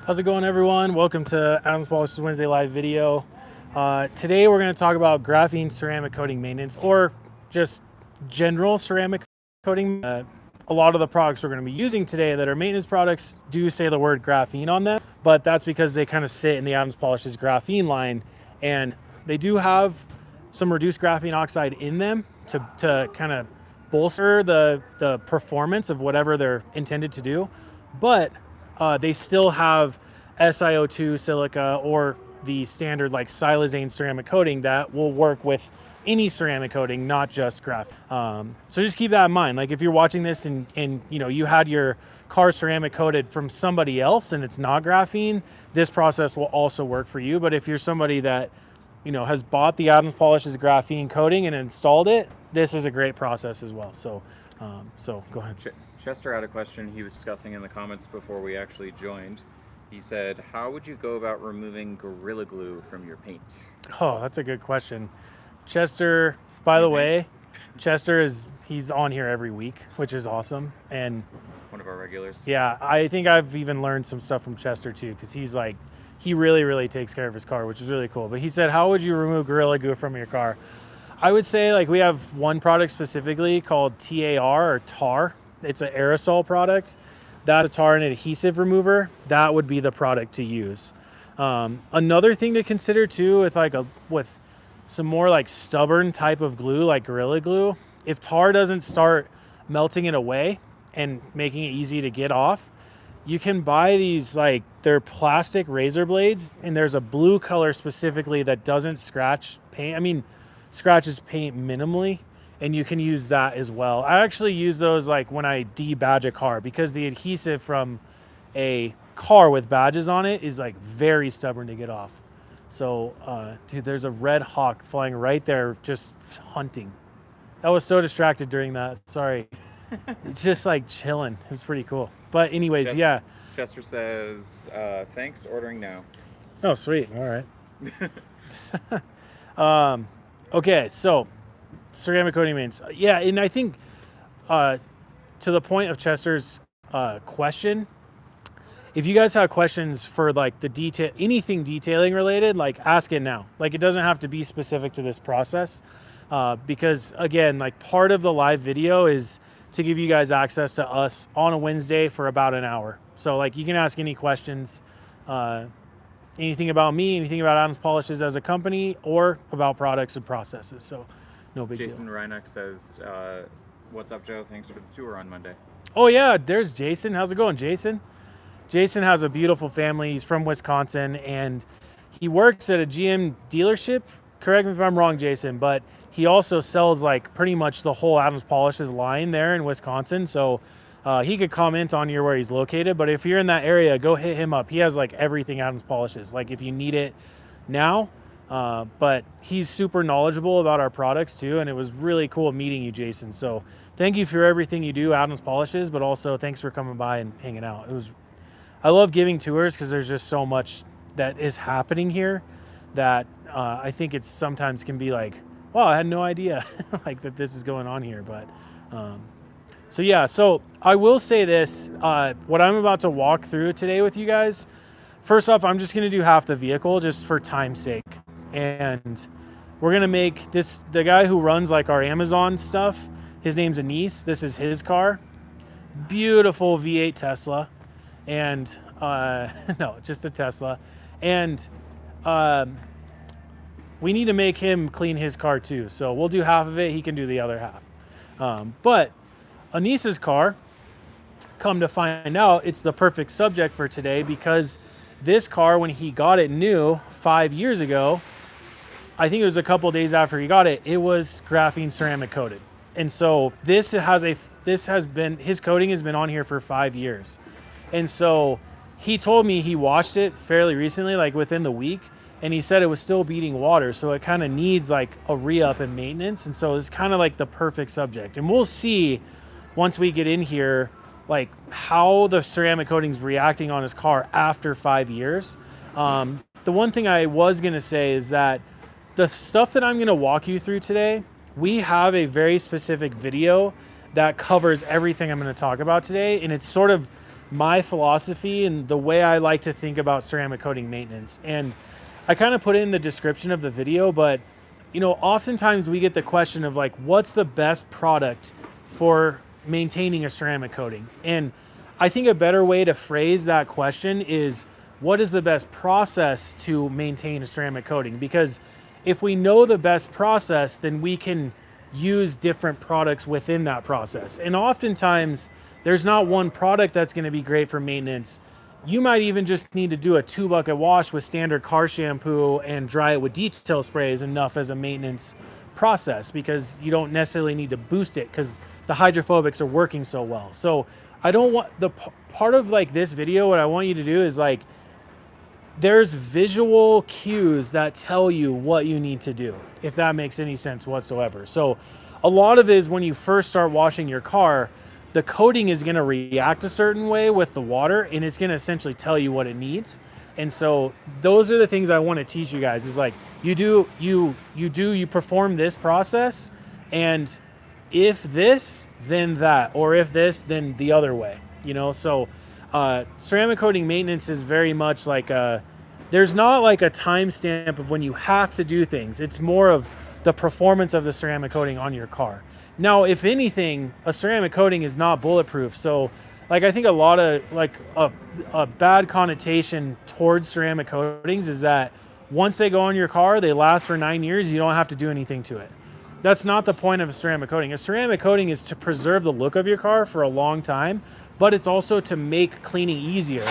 How's it going, everyone? Welcome to Adams Polishes Wednesday live video. Today we're going to talk about graphene ceramic coating maintenance, or just general ceramic coating. A lot of the products we're going to be using today that are maintenance products do say the word graphene on them, but that's because they kind of sit in the Adams Polishes graphene line, and they do have some reduced graphene oxide in them to kind of bolster the performance of whatever they're intended to do, but they still have SiO2 silica or the standard like silazane ceramic coating that will work with any ceramic coating, not just graphene. So just keep that in mind. Like if you're watching this and you know you had your car ceramic coated from somebody else and it's not graphene, this process will also work for you. But if you're somebody that has bought the Adams Polishes graphene coating and installed it, this is a great process as well. So go ahead. Chester had a question he was discussing in the comments before we actually joined. He said, how would you go about removing Gorilla Glue from your paint? Oh, that's a good question. Chester, by the way, he's on here every week, which is awesome. And one of our regulars. Yeah, I think I've even learned some stuff from Chester too, because he really takes care of his car, which is really cool. But he said, how would you remove Gorilla Glue from your car? I would say like we have one product specifically called TAR or TAR. It's an aerosol product. That's a tar and adhesive remover. That would be the product to use. Another thing to consider too with some more like stubborn type of glue like Gorilla Glue, if tar doesn't start melting it away and making it easy to get off, you can buy these they're plastic razor blades, and there's a blue color specifically that doesn't scratch paint. Scratches paint minimally, and you can use that as well. I actually use those like when I debadge a car, because the adhesive from a car with badges on it is like very stubborn to get off. So dude, there's a red hawk flying right there just hunting. I was so distracted during that, sorry. Just like chilling. It was pretty cool. But anyways, yeah. Chester says, thanks, ordering now. Oh, sweet. All right. Okay, so ceramic coating maintenance. Yeah, and I think to the point of Chester's question, if you guys have questions for like the anything detailing related, like ask it now. Like it doesn't have to be specific to this process, because again, like part of the live video is to give you guys access to us on a Wednesday for about an hour. So like you can ask any questions, anything about me, anything about Adams Polishes as a company, or about products and processes. So no big deal. Jason Reineck says, what's up, Joe? Thanks for the tour on Monday. Oh yeah, there's Jason. How's it going, Jason? Jason has a beautiful family. He's from Wisconsin, and he works at a GM dealership. Correct me if I'm wrong, Jason, but he also sells like pretty much the whole Adams Polishes line there in Wisconsin. So he could comment on where he's located, but if you're in that area, go hit him up. He has like everything Adams Polishes, like if you need it now. But he's super knowledgeable about our products too, and it was really cool meeting you, Jason. So thank you for everything you do, Adams Polishes, but also thanks for coming by and hanging out. I love giving tours because there's just so much that is happening here that I think it's sometimes can be like, wow, I had no idea like that this is going on here. But so yeah, so I will say this, what I'm about to walk through today with you guys, first off, I'm just going to do half the vehicle just for time's sake. And we're going to make this, the guy who runs like our Amazon stuff, his name's Anis. This is his car. Beautiful V8 Tesla. And no, just a Tesla. And we need to make him clean his car too. So we'll do half of it. He can do the other half. But Anis's car, come to find out, it's the perfect subject for today, because this car, when he got it new 5 years ago, I think it was a couple days after he got it, it was graphene ceramic coated. And so his coating has been on here for 5 years. And so he told me he watched it fairly recently, like within the week, and he said it was still beating water. So it kind of needs like a re-up and maintenance. And so it's kind of like the perfect subject. And we'll see once we get in here, like how the ceramic coating's reacting on his car after 5 years. The one thing I was gonna say is that the stuff that I'm gonna walk you through today, we have a very specific video that covers everything I'm gonna talk about today. And it's sort of my philosophy and the way I like to think about ceramic coating maintenance. And I kind of put it in the description of the video, but you know, oftentimes we get the question of like, what's the best product for maintaining a ceramic coating? And I think a better way to phrase that question is, what is the best process to maintain a ceramic coating? Because if we know the best process, then we can use different products within that process. And oftentimes there's not one product that's going to be great for maintenance. You might even just need to do a 2-bucket wash with standard car shampoo and dry it with detail spray is enough as a maintenance process, because you don't necessarily need to boost it because the hydrophobics are working so well. So I don't want the part of like this video, what I want you to do is like, there's visual cues that tell you what you need to do, if that makes any sense whatsoever. So a lot of it is when you first start washing your car, the coating is going to react a certain way with the water, and it's going to essentially tell you what it needs. And so those are the things I want to teach you guys is like, you perform this process, and if this, then that, or if this, then the other way, you know? So ceramic coating maintenance is very much like there's not like a timestamp of when you have to do things. It's more of the performance of the ceramic coating on your car. Now, if anything, a ceramic coating is not bulletproof. So like, I think a lot of like a bad connotation towards ceramic coatings is that once they go on your car, they last for 9 years. You don't have to do anything to it. That's not the point of a ceramic coating. A ceramic coating is to preserve the look of your car for a long time, but it's also to make cleaning easier.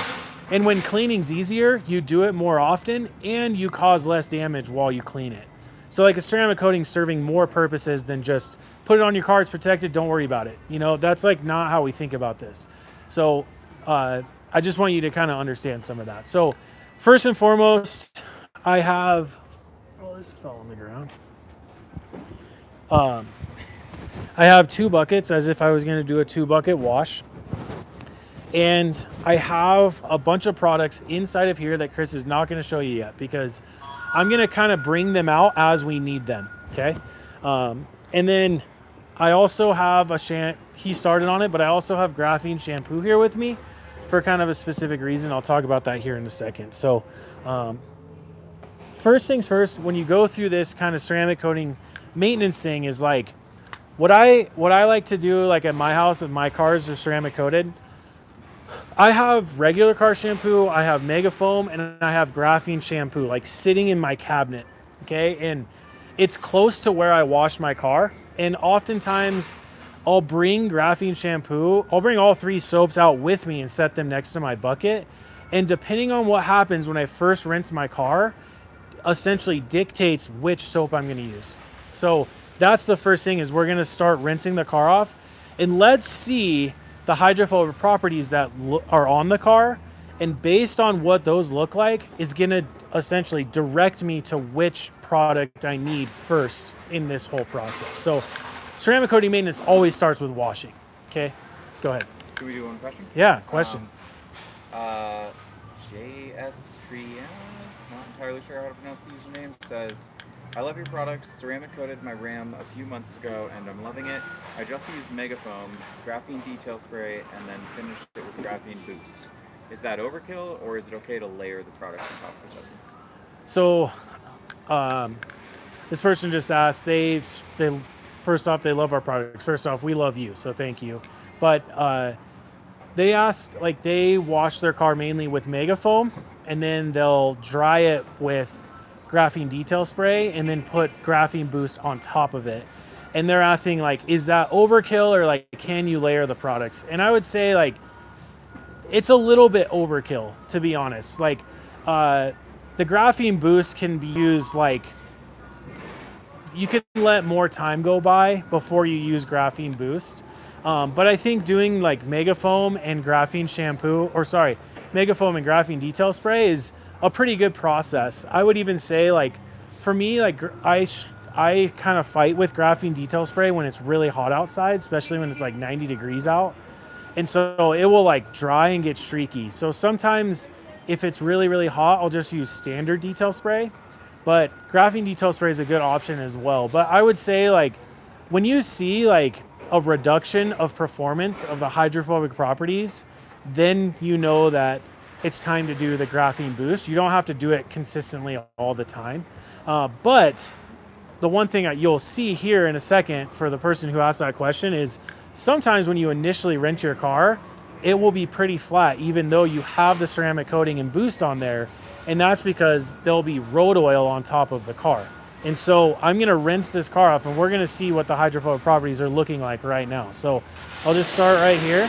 And when cleaning's easier, you do it more often and you cause less damage while you clean it. So like a ceramic coating serving more purposes than just put it on your car, it's protected, don't worry about it. You know, that's like not how we think about this. So I just want you to kind of understand some of that. So first and foremost, I have, oh, this fell on the ground. I have 2 buckets as if I was going to do a 2-bucket wash. And I have a bunch of products inside of here that Chris is not going to show you yet, because I'm going to kind of bring them out as we need them. Okay. And then I also have he started on it, but I also have graphene shampoo here with me for kind of a specific reason. I'll talk about that here in a second. So, first things first, when you go through this kind of ceramic coating maintenance thing is like, what I like to do, like at my house with my cars are ceramic coated. I have regular car shampoo, I have mega foam, and I have graphene shampoo like sitting in my cabinet. Okay. And it's close to where I wash my car. And oftentimes I'll bring graphene shampoo. I'll bring all 3 soaps out with me and set them next to my bucket. And depending on what happens when I first rinse my car, essentially dictates which soap I'm going to use. So that's the first thing, is we're going to start rinsing the car off, and let's see the hydrophobic properties that are on the car. And based on what those look like is going to essentially direct me to which product I need first in this whole process. So ceramic coating maintenance always starts with washing. Okay, go ahead. Can we do one question? Yeah, question. JS Triana, not entirely sure how to pronounce the username, says, I love your products. Ceramic coated my Ram a few months ago and I'm loving it. I just used Mega Foam, graphene detail spray, and then finished it with graphene boost. Is that overkill, or is it okay to layer the products on top of each other? So this person just asked, they first off, they love our products. First off, we love you, so thank you. But they asked, like, they wash their car mainly with Mega Foam, and then they'll dry it with graphene detail spray and then put graphene boost on top of it. And they're asking, like, is that overkill, or like, can you layer the products? And I would say, like, it's a little bit overkill, to be honest. Like, the graphene boost can be used, like, you can let more time go by before you use graphene boost. But I think doing like Mega Foam and graphene shampoo, or sorry, Mega Foam and graphene detail spray is a pretty good process. I would even say, like, for me, like, I kind of fight with graphene detail spray when it's really hot outside, especially when it's like 90 degrees out. And so it will like dry and get streaky. So sometimes if it's really, really hot, I'll just use standard detail spray. But graphene detail spray is a good option as well. But I would say, like, when you see like a reduction of performance of the hydrophobic properties then you know that it's time to do the graphene boost. You don't have to do it consistently all the time. But the one thing that you'll see here in a second for the person who asked that question is sometimes when you initially rinse your car, it will be pretty flat even though you have the ceramic coating and boost on there. And that's because there'll be road oil on top of the car. And so I'm gonna rinse this car off and we're gonna see what the hydrophobic properties are looking like right now. So I'll just start right here.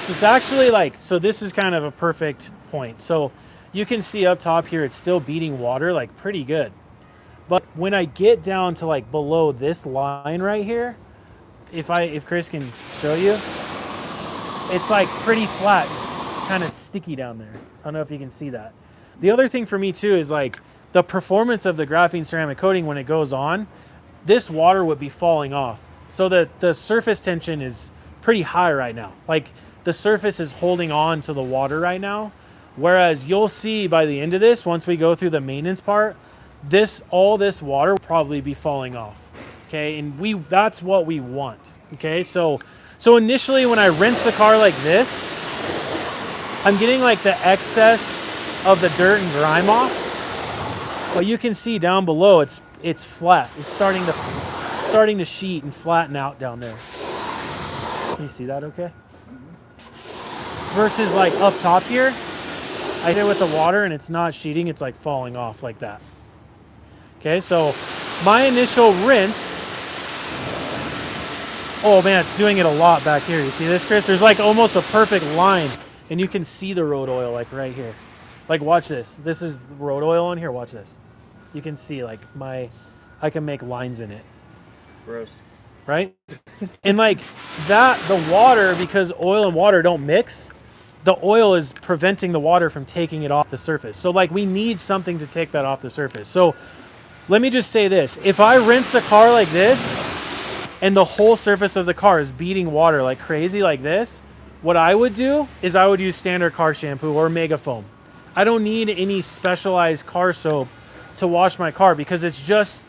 So it's actually like, so this is kind of a perfect point. So you can see up top here, it's still beating water like pretty good. But when I get down to like below this line right here, if Chris can show you, it's like pretty flat, it's kind of sticky down there. I don't know if you can see that. The other thing for me too is like the performance of the graphene ceramic coating when it goes on, this water would be falling off. So the surface tension is pretty high right now. Like the surface is holding on to the water right now. Whereas you'll see by the end of this, once we go through the maintenance part, all this water will probably be falling off. Okay, and that's what we want. Okay, so initially when I rinse the car like this, I'm getting like the excess of the dirt and grime off. But you can see down below it's flat. It's starting to sheet and flatten out down there. Can you see that okay? Versus like up top here, I hit it with the water and it's not sheeting, it's like falling off like that. Okay, so my initial rinse, oh man, it's doing it a lot back here. You see this, Chris? There's like almost a perfect line and you can see the road oil like right here. Like watch this. This is road oil on here, watch this. You can see like I can make lines in it. Gross. Right? And like that, the water, because oil and water don't mix, the oil is preventing the water from taking it off the surface. So like we need something to take that off the surface. So let me just say this. If I rinse the car like this and the whole surface of the car is beating water like crazy like this, what I would do is I would use standard car shampoo or mega foam. I don't need any specialized car soap to wash my car because it's just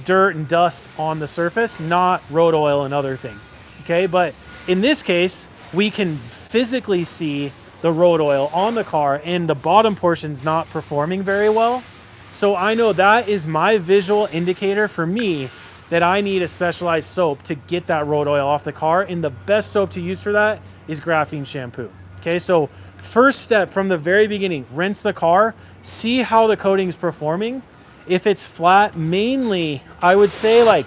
dirt and dust on the surface, not road oil and other things. Okay, but in this case, we can physically see the road oil on the car and the bottom portion's not performing very well. So I know that is my visual indicator for me that I need a specialized soap to get that road oil off the car. And the best soap to use for that is graphene shampoo. Okay, so first step from the very beginning, rinse the car, see how the coating's performing. If it's flat, mainly I would say like,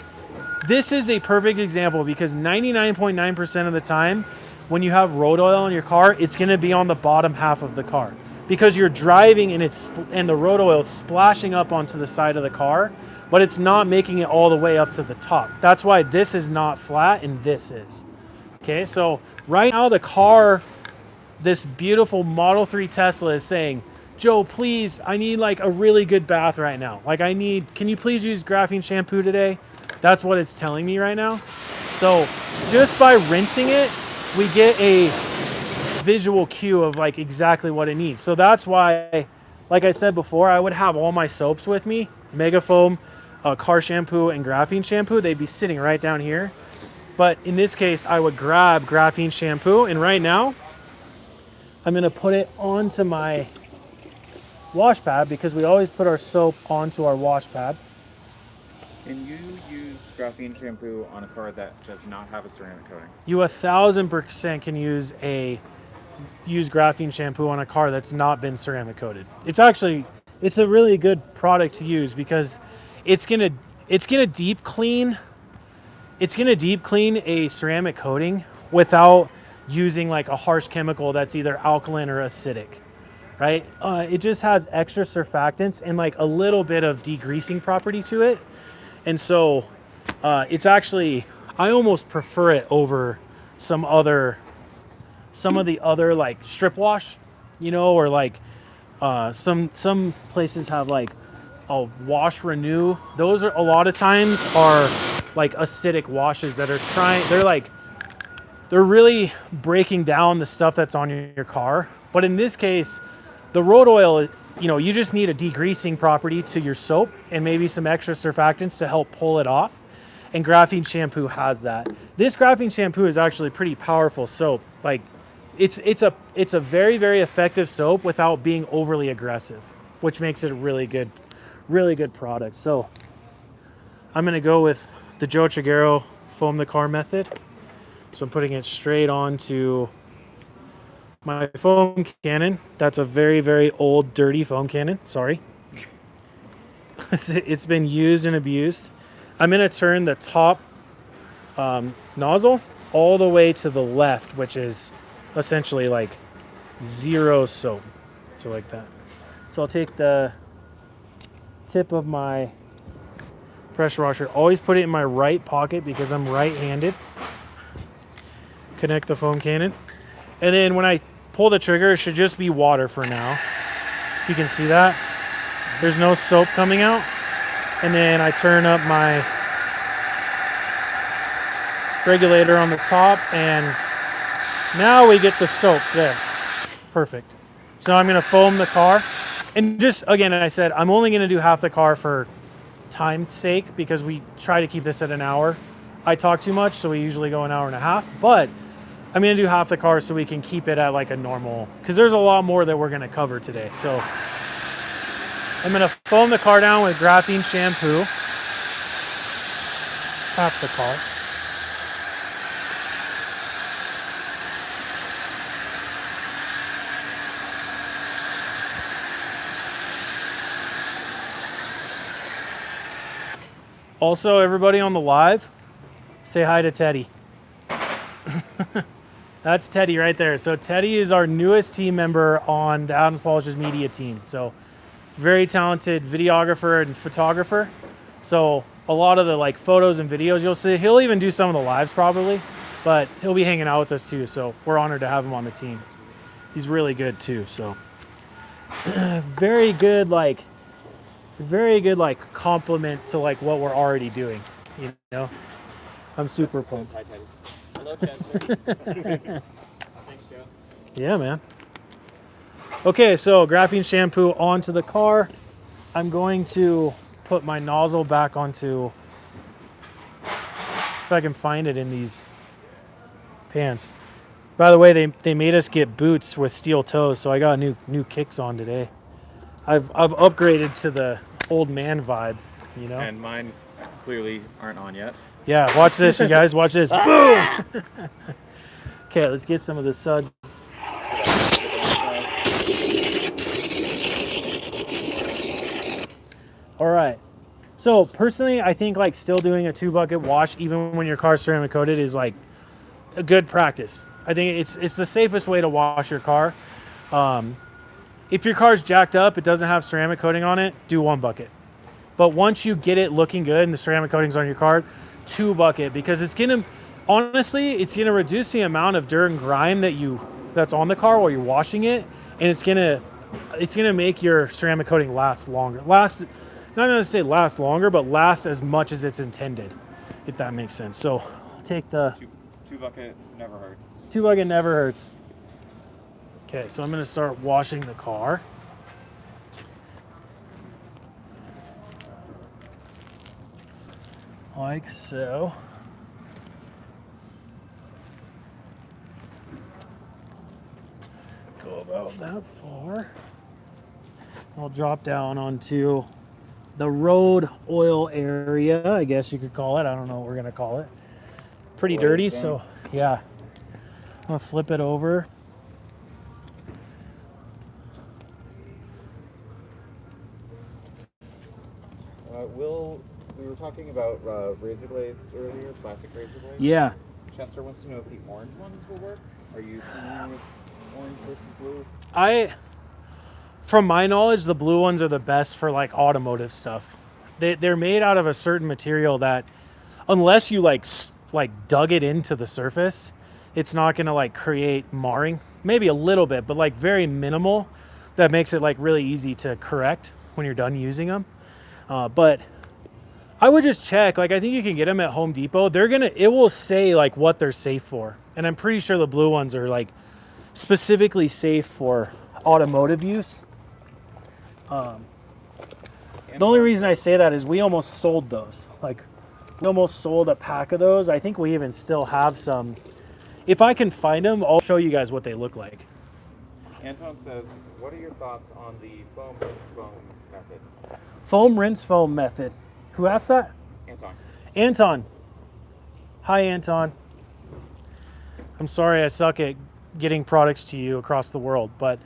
this is a perfect example because 99.9% of the time, when you have road oil in your car, it's gonna be on the bottom half of the car because you're driving and the road oil is splashing up onto the side of the car, but it's not making it all the way up to the top. That's why this is not flat and this is. Okay, so right now the car, this beautiful Model 3 Tesla is saying, Joe, please, I need like a really good bath right now. Like can you please use graphene shampoo today? That's what it's telling me right now. So just by rinsing it, we get a visual cue of like exactly what it needs. So that's why, like I said before, I would have all my soaps with me, mega foam, car shampoo and graphene shampoo. They'd be sitting right down here. But in this case, I would grab graphene shampoo and right now, I'm gonna put it onto my wash pad because we always put our soap onto our wash pad. Can you use graphene shampoo on a car that does not have a ceramic coating? You 1000% can use graphene shampoo on a car that's not been ceramic coated. It's a really good product to use because it's gonna deep clean a ceramic coating without using like a harsh chemical that's either alkaline or acidic. Right? It just has extra surfactants and like a little bit of degreasing property to it. And so it's actually, I almost prefer it over some of the other like strip wash, you know, or like some places have like a wash renew. Those are a lot of times are like acidic washes that are they're really breaking down the stuff that's on your car. But in this case, the road oil, you know, you just need a degreasing property to your soap and maybe some extra surfactants to help pull it off. and Graphene shampoo has that. This Graphene shampoo is actually pretty powerful soap. Like it's a very, very effective soap without being overly aggressive, which makes it a really good product. So I'm gonna go with the Joe Triguero foam the car method. So I'm putting it straight onto my foam cannon. That's a very, very old, dirty foam cannon. Sorry. It's been used and abused. I'm going to turn the top nozzle all the way to the left, which is essentially like zero soap. So like that. So I'll take the tip of my pressure washer. Always put it in my right pocket because I'm right-handed. Connect the foam cannon. And then when I pull the trigger, it should just be water for now. You can see that. There's no soap coming out. And then I turn up my regulator on the top, and now we get the soap there. Perfect. So I'm going to foam the car. And just, again, I said, I'm only going to do half the car for time's sake because we try to keep this at an hour. I talk too much, so we usually go an hour and a half. But I'm going to do half the car so we can keep it at like a normal, because there's a lot more that we're going to cover today. So I'm going to foam the car down with Graphene shampoo. Half the car. Also, everybody on the live, say hi to Teddy. That's Teddy right there. So Teddy is our newest team member on the Adams Polishes media team. So very talented videographer and photographer. So a lot of the like photos and videos you'll see, he'll even do some of the lives probably, but he'll be hanging out with us too. So we're honored to have him on the team. He's really good too. So very good compliment to like what we're already doing, you know. I'm super pumped. Hi, Teddy. Hello, Chester. Thanks, Joe. Yeah, man. Okay, so Graphene shampoo onto the car. I'm going to put my nozzle back onto, if I can find it in these pants. By the way, they made us get boots with steel toes, so I got new kicks on today. I've upgraded to the old man vibe, you know. And mine clearly aren't on yet. Yeah, watch this, you guys. Watch this. Boom! Okay, let's get some of the suds. All right. So personally, I think like still doing a 2-bucket wash, even when your car's ceramic coated, is like a good practice. I think it's the safest way to wash your car. If your car's jacked up, it doesn't have ceramic coating on it, do 1 bucket. But once you get it looking good and the ceramic coating's on your car, 2-bucket, because it's gonna reduce the amount of dirt and grime that's on the car while you're washing it, and it's gonna make your ceramic coating last longer. Not gonna say last longer, but last as much as it's intended, if that makes sense. So take the 2-bucket never hurts. 2-bucket never hurts. Okay, so I'm gonna start washing the car. Like so. Go about that far. I'll drop down onto the road oil area, I guess you could call it. I don't know what we're gonna call it. Pretty dirty, so yeah. I'm gonna flip it over. We were talking about razor blades earlier, plastic razor blades. Yeah. Chester wants to know if the orange ones will work. Are you familiar with orange versus blue? From my knowledge, the blue ones are the best for like automotive stuff. They're made out of a certain material that, unless you like dug it into the surface, it's not gonna like create marring. Maybe a little bit, but like very minimal. That makes it like really easy to correct when you're done using them. But I would just check. Like I think you can get them at Home Depot. It will say like what they're safe for, and I'm pretty sure the blue ones are like specifically safe for automotive use. The only reason I say that is we almost sold those. Like We almost sold a pack of those. I think we even still have some. If I can find them, I'll show you guys what they look like. Anton says, what are your thoughts on the foam rinse foam method? Foam rinse foam method. Who asked that? Anton. Anton. Hi, Anton. I'm sorry I suck at getting products to you across the world, but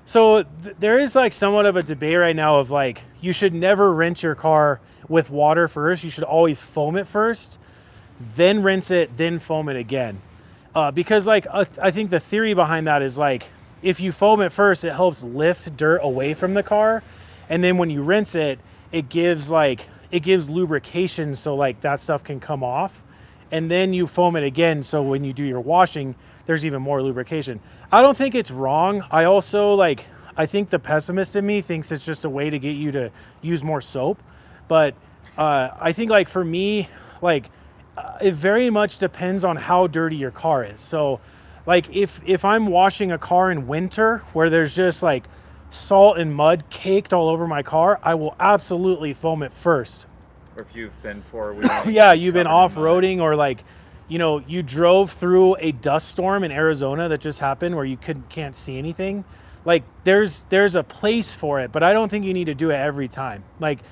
so there is like somewhat of a debate right now of like, you should never rinse your car with water first. You should always foam it first, then rinse it, then foam it again. Because like, I think the theory behind that is like, if you foam it first, it helps lift dirt away from the car. And then when you rinse it, it gives lubrication so like that stuff can come off. And then you foam it again, so when you do your washing, there's even more lubrication. I don't think it's wrong. I think the pessimist in me thinks it's just a way to get you to use more soap. But I think like for me, like it very much depends on how dirty your car is. So like if I'm washing a car in winter where there's just like salt and mud caked all over my car, I will absolutely foam it first. Or if you've been 4 weeks. Yeah, you've been off-roading, or like, you know, you drove through a dust storm in Arizona that just happened where you can't see anything. Like there's a place for it, but I don't think you need to do it every time. Like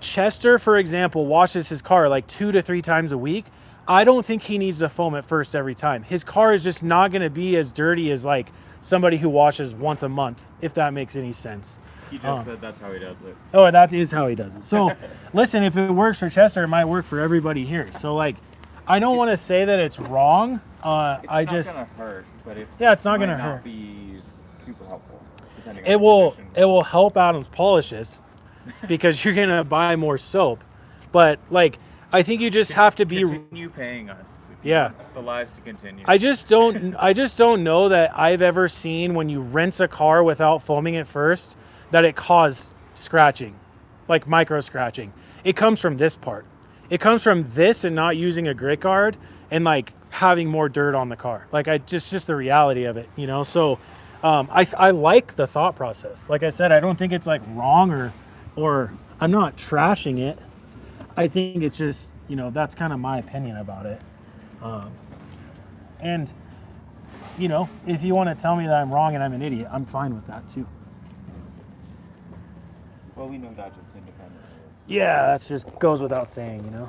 Chester, for example, washes his car like 2 to 3 times a week. I don't think he needs to foam it first every time. His car is just not going to be as dirty as like somebody who washes once a month, if that makes any sense. He just said that's how he does it. Oh, that is how he does it. So listen, if it works for Chester, it might work for everybody here. So like, I don't want to say that it's wrong. It's not gonna hurt, but it's not gonna hurt. Be super helpful. It will help Adam's polishes because you're gonna buy more soap. But like, I think you just have to be continue paying us. If you want the lives to continue. I just don't know that I've ever seen when you rinse a car without foaming it first that it caused scratching, like micro scratching. It comes from this part. It comes from this and not using a grit guard and like having more dirt on the car. Like just the reality of it, you know? So I like the thought process. Like I said, I don't think it's like wrong or I'm not trashing it. I think it's just, you know, that's kind of my opinion about it. And, you know, if you want to tell me that I'm wrong and I'm an idiot, I'm fine with that too. Well, we know that just independently. Yeah, that just goes without saying, you know.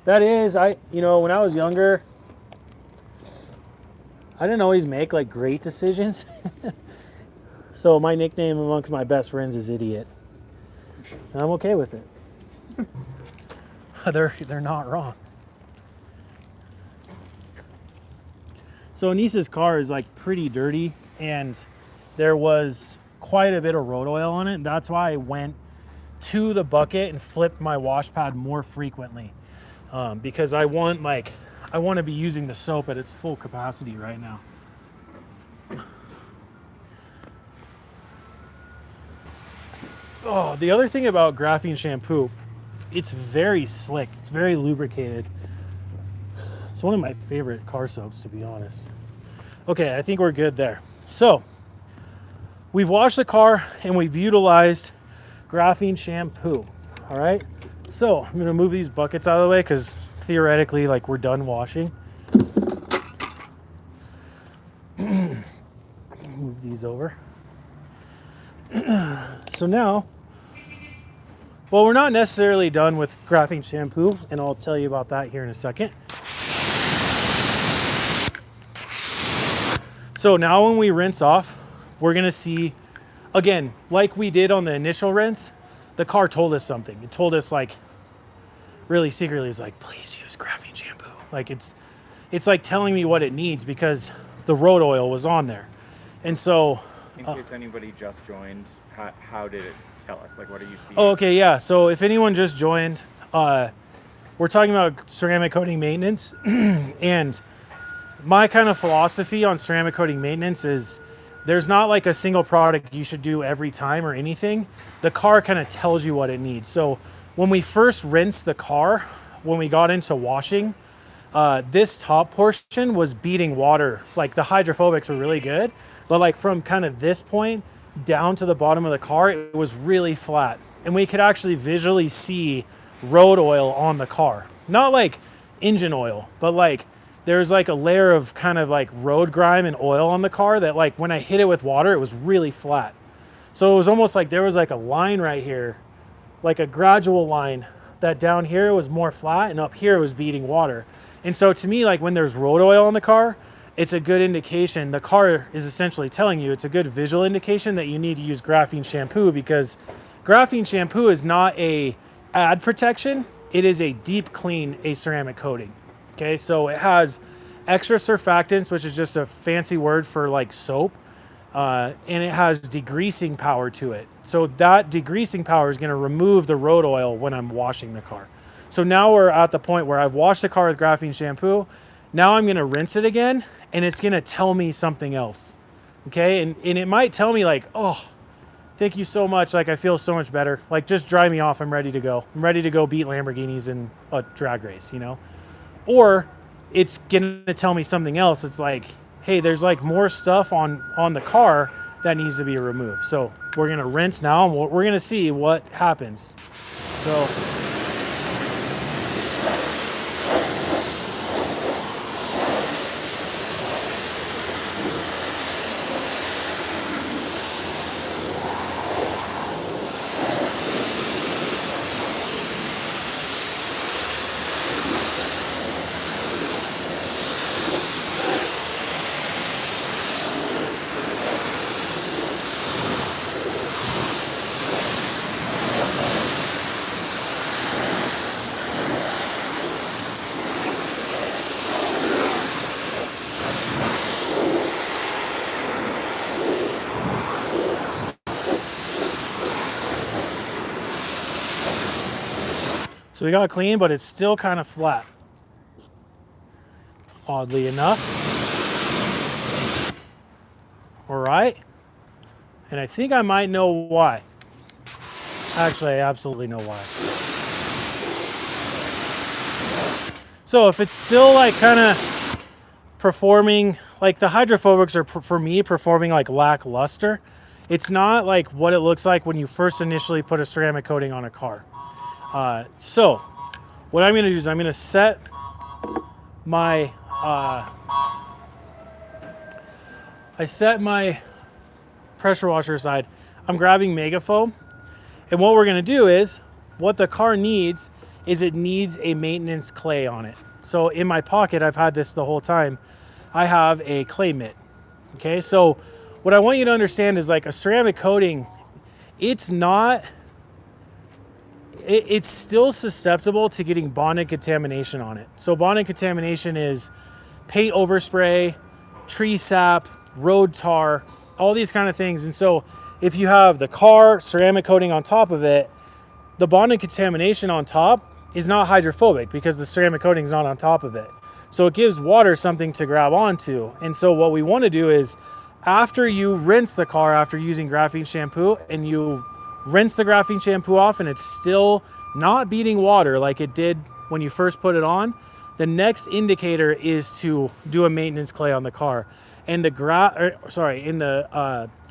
That is, you know, when I was younger, I didn't always make like great decisions. So my nickname amongst my best friends is Idiot. And I'm okay with it. They're not wrong. So Anissa's car is like pretty dirty and there was quite a bit of road oil on it. That's why I went to the bucket and flipped my wash pad more frequently. Because I want to be using the soap at its full capacity right now. Oh, the other thing about Graphene shampoo, it's very slick. It's very lubricated. It's one of my favorite car soaps, to be honest. Okay, I think we're good there. So, we've washed the car and we've utilized Graphene shampoo. All right. So I'm going to move these buckets out of the way because theoretically, like, we're done washing. Move these over. So now, well, we're not necessarily done with Graphene shampoo, and I'll tell you about that here in a second. So now when we rinse off, we're going to see, again, like we did on the initial rinse, the car told us something. It told us, like, really secretly, it was like, please use Graphene shampoo. Like, it's like telling me what it needs because the road oil was on there. And so, in case anybody just joined, how did it tell us? Like, what are you seeing? Oh, okay, yeah. So if anyone just joined, we're talking about ceramic coating maintenance. And my kind of philosophy on ceramic coating maintenance is there's not like a single product you should do every time or anything. The car kind of tells you what it needs. So when we first rinsed the car, when we got into washing, this top portion was beating water. Like, the hydrophobics were really good, but like from kind of this point down to the bottom of the car, it was really flat. and we could actually visually see road oil on the car. Not like engine oil, but like there's like a layer of kind of like road grime and oil on the car that like when I hit it with water, it was really flat. So it was almost like there was like a line right here, like a gradual line, that down here was more flat and up here was beating water. And so to me, like when there's road oil on the car, it's a good indication. The car is essentially telling you, it's a good visual indication that you need to use graphene shampoo, because graphene shampoo is not a ad protection. It is a deep clean ceramic coating. Okay, so it has extra surfactants, which is just a fancy word for like soap. And it has degreasing power to it. So that degreasing power is going to remove the road oil when I'm washing the car. So now we're at the point where I've washed the car with graphene shampoo. Now I'm going to rinse it again, and it's going to tell me something else. Okay, and it might tell me like, oh, thank you so much. Like I feel so much better. Like just dry me off. I'm ready to go. I'm ready to go beat Lamborghinis in a drag race, you know? Or it's going to tell me something else. It's like, hey, there's like more stuff on the car that needs to be removed. So we're gonna rinse now, and we're gonna see what happens. So we got clean, but it's still kind of flat, oddly enough. All right. And I think I might know why. Actually, I absolutely know why. So if it's still like kind of performing, like the hydrophobics are, for me, performing like lackluster, it's not like what it looks like when you first initially put a ceramic coating on a car. So what I'm going to do is I'm going to set my, I set my pressure washer aside. I'm grabbing Megafoam. And what we're going to do is, what the car needs is it needs a maintenance clay on it. So in my pocket, I've had this the whole time, I have a clay mitt. Okay, so what I want you to understand is like a ceramic coating, it's not, it's still susceptible to getting bonding contamination on it. So bonding contamination is paint overspray, tree sap, road tar, all these kind of things. And so if you have the car ceramic coating on top of it, the bonding contamination on top is not hydrophobic because the ceramic coating is not on top of it. So it gives water something to grab onto. And so what we want to do is, after you rinse the car after using graphene shampoo, and you rinse the graphene shampoo off and it's still not beating water like it did when you first put it on, the next indicator is to do a maintenance clay on the car. And the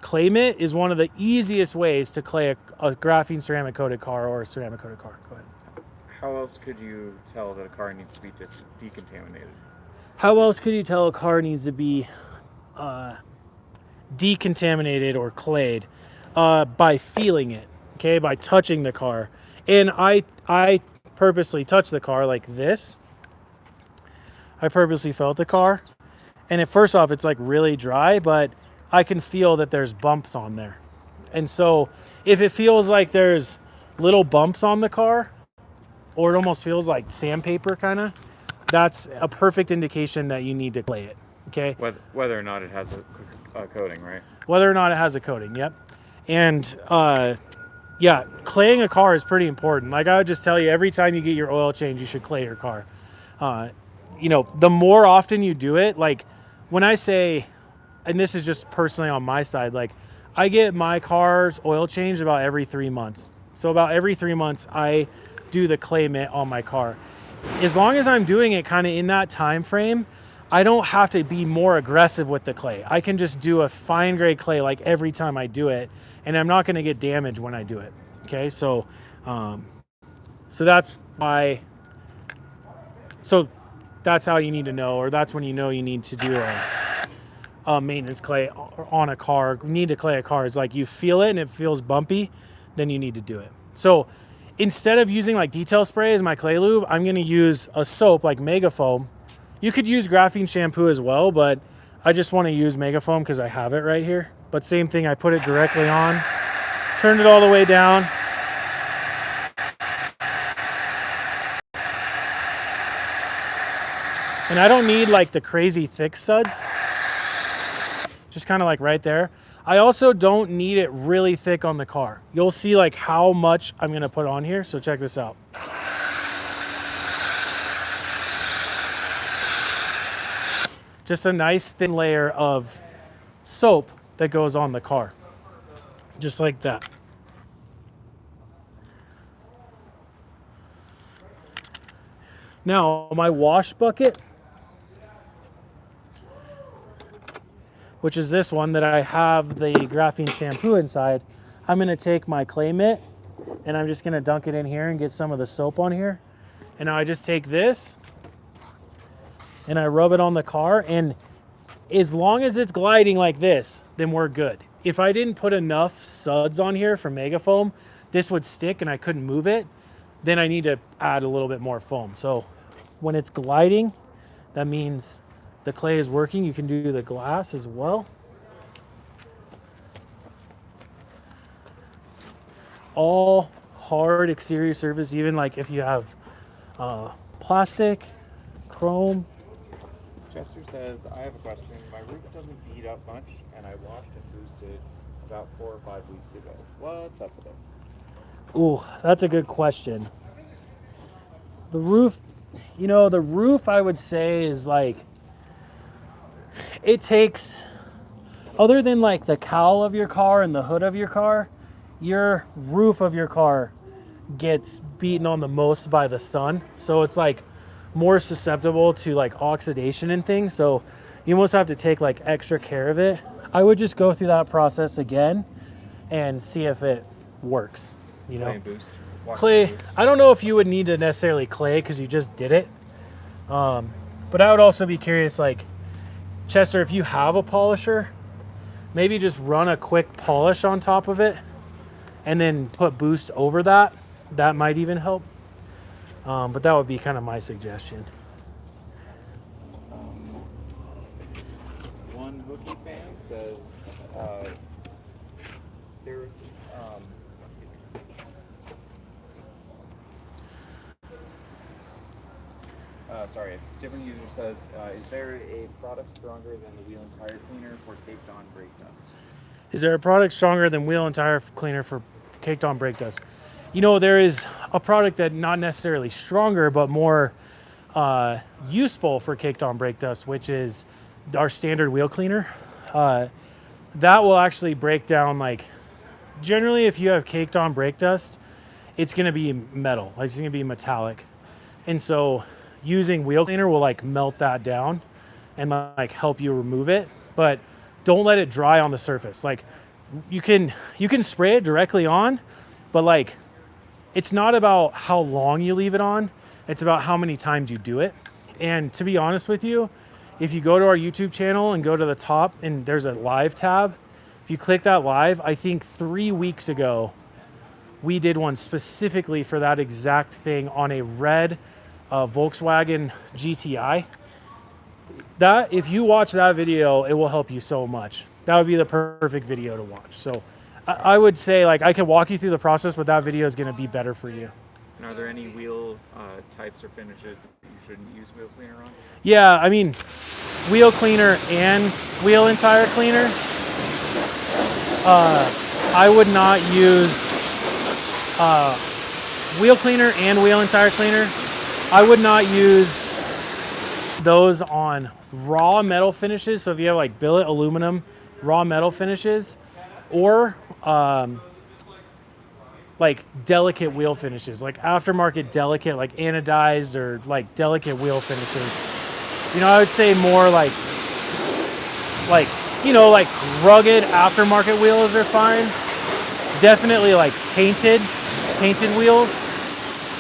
clay mitt is one of the easiest ways to clay a graphene ceramic coated car or a ceramic coated car. Go ahead. How else could you tell that a car needs to be decontaminated? How else could you tell a car needs to be decontaminated or clayed? By feeling it, okay, by touching the car. And I purposely touched the car like this. I purposely felt the car, and at first off it's like really dry, but I can feel that there's bumps on there. And so if it feels like there's little bumps on the car, or it almost feels like sandpaper kind of, that's a perfect indication that you need to clay it. Okay, whether or not it has a coating, right? Whether or not it has a coating, yep. And yeah, claying a car is pretty important. Like I would just tell you, every time you get your oil change, you should clay your car. You know, the more often you do it, like when I say, and this is just personally on my side, like I get my car's oil changed about every 3 months. So about every 3 months, I do the clay mitt on my car. As long as I'm doing it kind of in that time frame, I don't have to be more aggressive with the clay. I can just do a fine grade clay like every time I do it, and I'm not going to get damaged when I do it. Okay, so that's why. So that's how you need to know, or that's when you know you need to do a maintenance clay on a car. Need to clay a car. It's like you feel it and it feels bumpy, then you need to do it. So instead of using like detail spray as my clay lube, I'm going to use a soap like Megafoam. You could use graphene shampoo as well, but I just want to use Megafoam because I have it right here. But same thing, I put it directly on, turned it all the way down. And I don't need like the crazy thick suds, just kind of like right there. I also don't need it really thick on the car. You'll see like how much I'm gonna put on here, so check this out. Just a nice thin layer of soap that goes on the car, just like that. Now my wash bucket, which is this one that I have the graphene shampoo inside, I'm gonna take my clay mitt and I'm just gonna dunk it in here and get some of the soap on here. And now I just take this and I rub it on the car, and as long as it's gliding like this, then we're good. If I didn't put enough suds on here for Megafoam, this would stick and I couldn't move it. Then I need to add a little bit more foam. So when it's gliding, that means the clay is working. You can do the glass as well. All hard exterior surface, even like if you have plastic, chrome. Chester says, I have a question. My roof doesn't beat up much, and I washed and boosted about 4 or 5 weeks ago. What's up with it? Ooh, that's a good question. The roof, you know, the roof I would say is like, it takes, other than like the cowl of your car and the hood of your car, your roof of your car gets beaten on the most by the sun. So it's like more susceptible to like oxidation and things. So you almost have to take like extra care of it. I would just go through that process again and see if it works, you know. Clay and boost. Clay, Boost. I don't know if you would need to necessarily clay because you just did it. But I would also be curious, like, Chester, if you have a polisher, maybe just run a quick polish on top of it and then put boost over that. That might even help. But that would be kind of my suggestion. One hooky fan says there's sorry, a different user says, is there a product stronger than the wheel and tire cleaner for caked on brake dust? Is there a product stronger than wheel and tire cleaner for caked on brake dust? You know, there is a product that not necessarily stronger, but more useful for caked on brake dust, which is our standard wheel cleaner. That will actually break down, like, generally if you have caked on brake dust, it's gonna be metal, like it's gonna be metallic. And so using wheel cleaner will like melt that down and like help you remove it, but don't let it dry on the surface. Like you can spray it directly on, but like it's not about how long you leave it on, it's about how many times you do it. And to be honest with you, if you go to our YouTube channel and go to the top and there's a live tab, if you click that live, I think 3 weeks ago, we did one specifically for that exact thing on a red Volkswagen GTI. That, if you watch that video, it will help you so much. That would be the perfect video to watch. So I would say, like, I could walk you through the process, but that video is going to be better for you. And are there any wheel types or finishes that you shouldn't use wheel cleaner on? Yeah, I mean, wheel cleaner and wheel and tire cleaner. I would not use wheel cleaner and wheel and tire cleaner. I would not use those on raw metal finishes. So if you have like billet aluminum raw metal finishes, or like delicate wheel finishes, like aftermarket delicate, like anodized or like delicate wheel finishes. You know, I would say more like you know, like rugged aftermarket wheels are fine. Definitely like painted painted wheels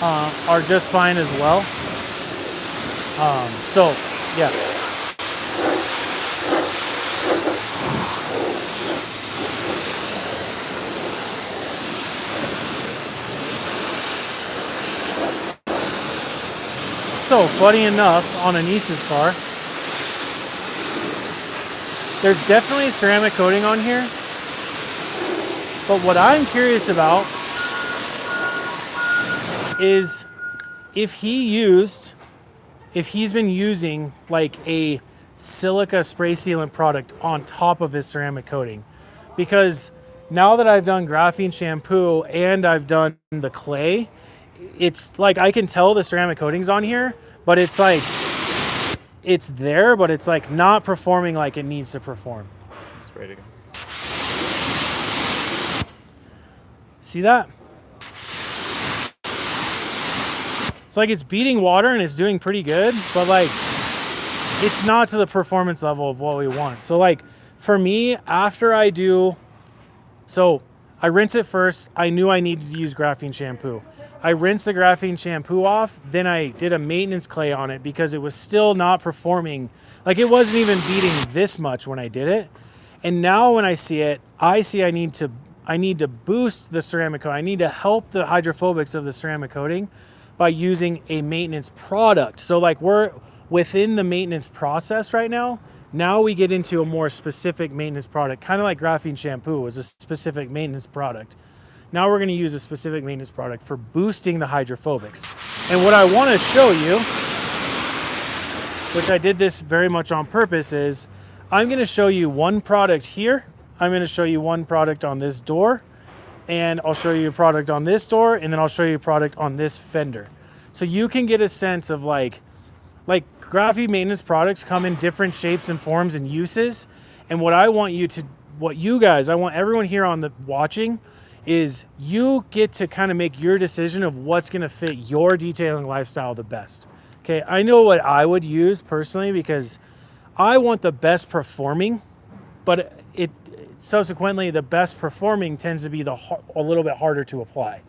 are just fine as well. So yeah. So funny enough, on Anissa's car, there's definitely ceramic coating on here. But what I'm curious about is if he's been using like a silica spray sealant product on top of his ceramic coating. Because now that I've done graphene shampoo and I've done the clay, it's like I can tell the ceramic coating's on here, but it's like it's there, but it's like not performing like it needs to perform. Spray it again. See that? It's like it's beating water and it's doing pretty good, but like it's not to the performance level of what we want. So like for me, after I rinse it first. I knew I needed to use graphene shampoo. I rinsed the graphene shampoo off, then I did a maintenance clay on it because it was still not performing. Like it wasn't even beating this much when I did it. And now when I see it, I need to boost the ceramic coating. I need to help the hydrophobics of the ceramic coating by using a maintenance product. So like we're within the maintenance process right now. Now we get into a more specific maintenance product, kind of like graphene shampoo was a specific maintenance product. Now we're going to use a specific maintenance product for boosting the hydrophobics. And what I want to show you, which I did this very much on purpose, is I'm going to show you one product here. I'm going to show you one product on this door, and I'll show you a product on this door, and then I'll show you a product on this fender. So you can get a sense of like graphene maintenance products come in different shapes and forms and uses. And what I want I want everyone here on the watching is you get to kind of make your decision of what's going to fit your detailing lifestyle the best. Okay, I know what I would use personally because I want the best performing, but subsequently the best performing tends to be a little bit harder to apply.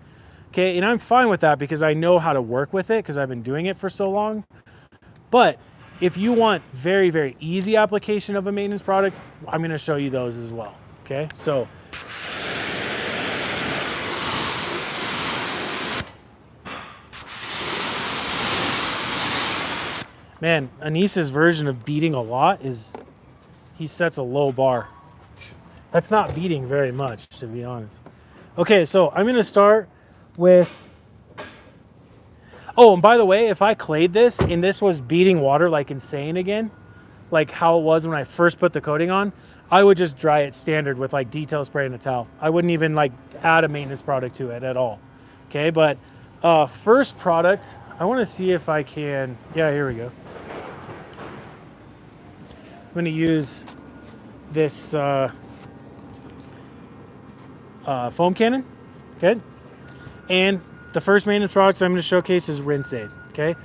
Okay, and I'm fine with that because I know how to work with it because I've been doing it for so long. But if you want very, very easy application of a maintenance product, I'm going to show you those as well. Okay, so man, Anissa's version of beating a lot is he sets a low bar. That's not beating very much, to be honest. Okay, so I'm going to start with... Oh, and by the way, if I clayed this and this was beating water like insane again, like how it was when I first put the coating on, I would just dry it standard with like detail spray and a towel. I wouldn't even like add a maintenance product to it at all. Okay, but first product, I want to see if I can... Yeah, here we go. I'm going to use this foam cannon, okay? And the first maintenance product I'm going to showcase is Rinse-Aid, okay?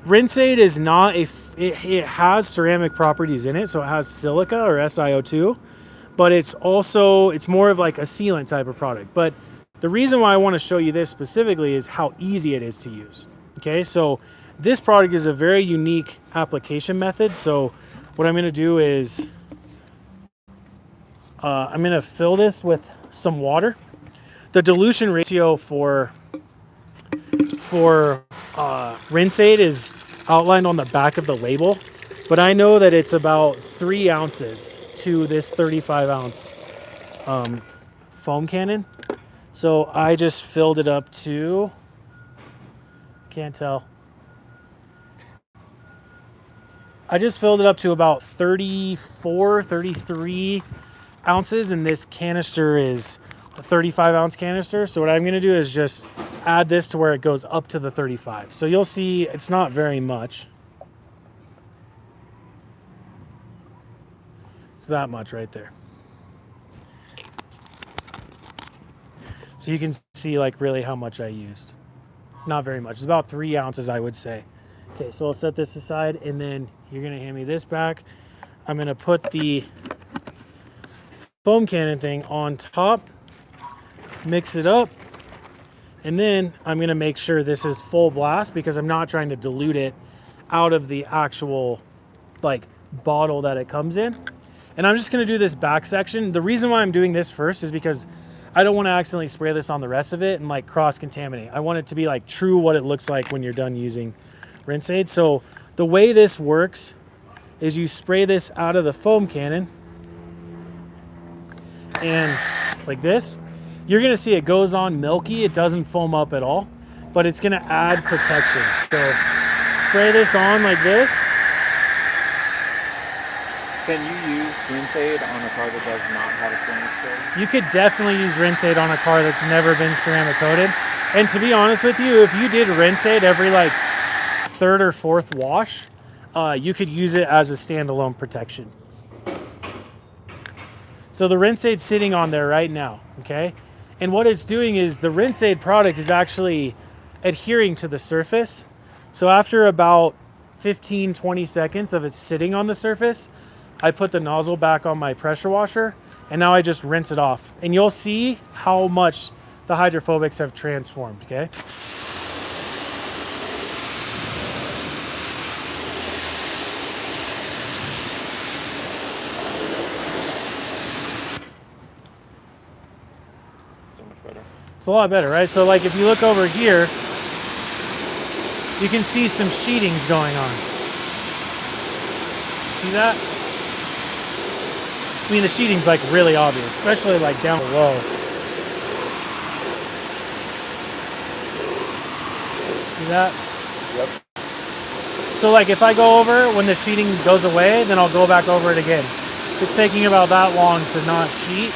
Rinse-Aid is not it has ceramic properties in it, so it has silica or SiO2, but it's more of like a sealant type of product. But the reason why I want to show you this specifically is how easy it is to use, okay? So this product is a very unique application method. So what I'm going to do is I'm going to fill this with some water. The dilution ratio for Rinse-Aid is outlined on the back of the label, but I know that it's about 3 ounces to this 35 ounce foam cannon. So I just filled it up to, can't tell. I just filled it up to about 34, 33 ounces, and this canister is a 35 ounce canister. So what I'm going to do is just add this to where it goes up to the 35. So you'll see it's not very much. It's that much right there. So you can see like really how much I used. Not very much. It's about 3 ounces, I would say. Okay, so I'll set this aside, and then you're going to hand me this back. I'm going to put the foam cannon thing on top, mix it up, And then I'm gonna make sure this is full blast because I'm not trying to dilute it out of the actual like bottle that it comes in. And I'm just gonna do this back section. The reason why I'm doing this first is because I don't wanna accidentally spray this on the rest of it and like cross-contaminate. I want it to be like true what it looks like when you're done using Rinse Aid. So the way this works is you spray this out of the foam cannon and like this. You're gonna see it goes on milky, it doesn't foam up at all, but it's gonna add protection. So spray this on like this. Can you use Rinse Aid on a car that does not have a ceramic coating? You could definitely use Rinse Aid on a car that's never been ceramic coated. And to be honest with you, if you did Rinse Aid every like third or fourth wash, you could use it as a standalone protection. So the Rinse Aid's sitting on there right now, okay? And what it's doing is the Rinse Aid product is actually adhering to the surface. So after about 15, 20 seconds of it sitting on the surface, I put the nozzle back on my pressure washer and now I just rinse it off. And you'll see how much the hydrophobics have transformed, okay? So much better. It's a lot better, right? So like if you look over here, you can see some sheetings going on. See that? I mean, the sheeting's like really obvious, especially like down below. See that? Yep. So like if I go over, when the sheeting goes away, then I'll go back over it again. It's taking about that long to not sheet.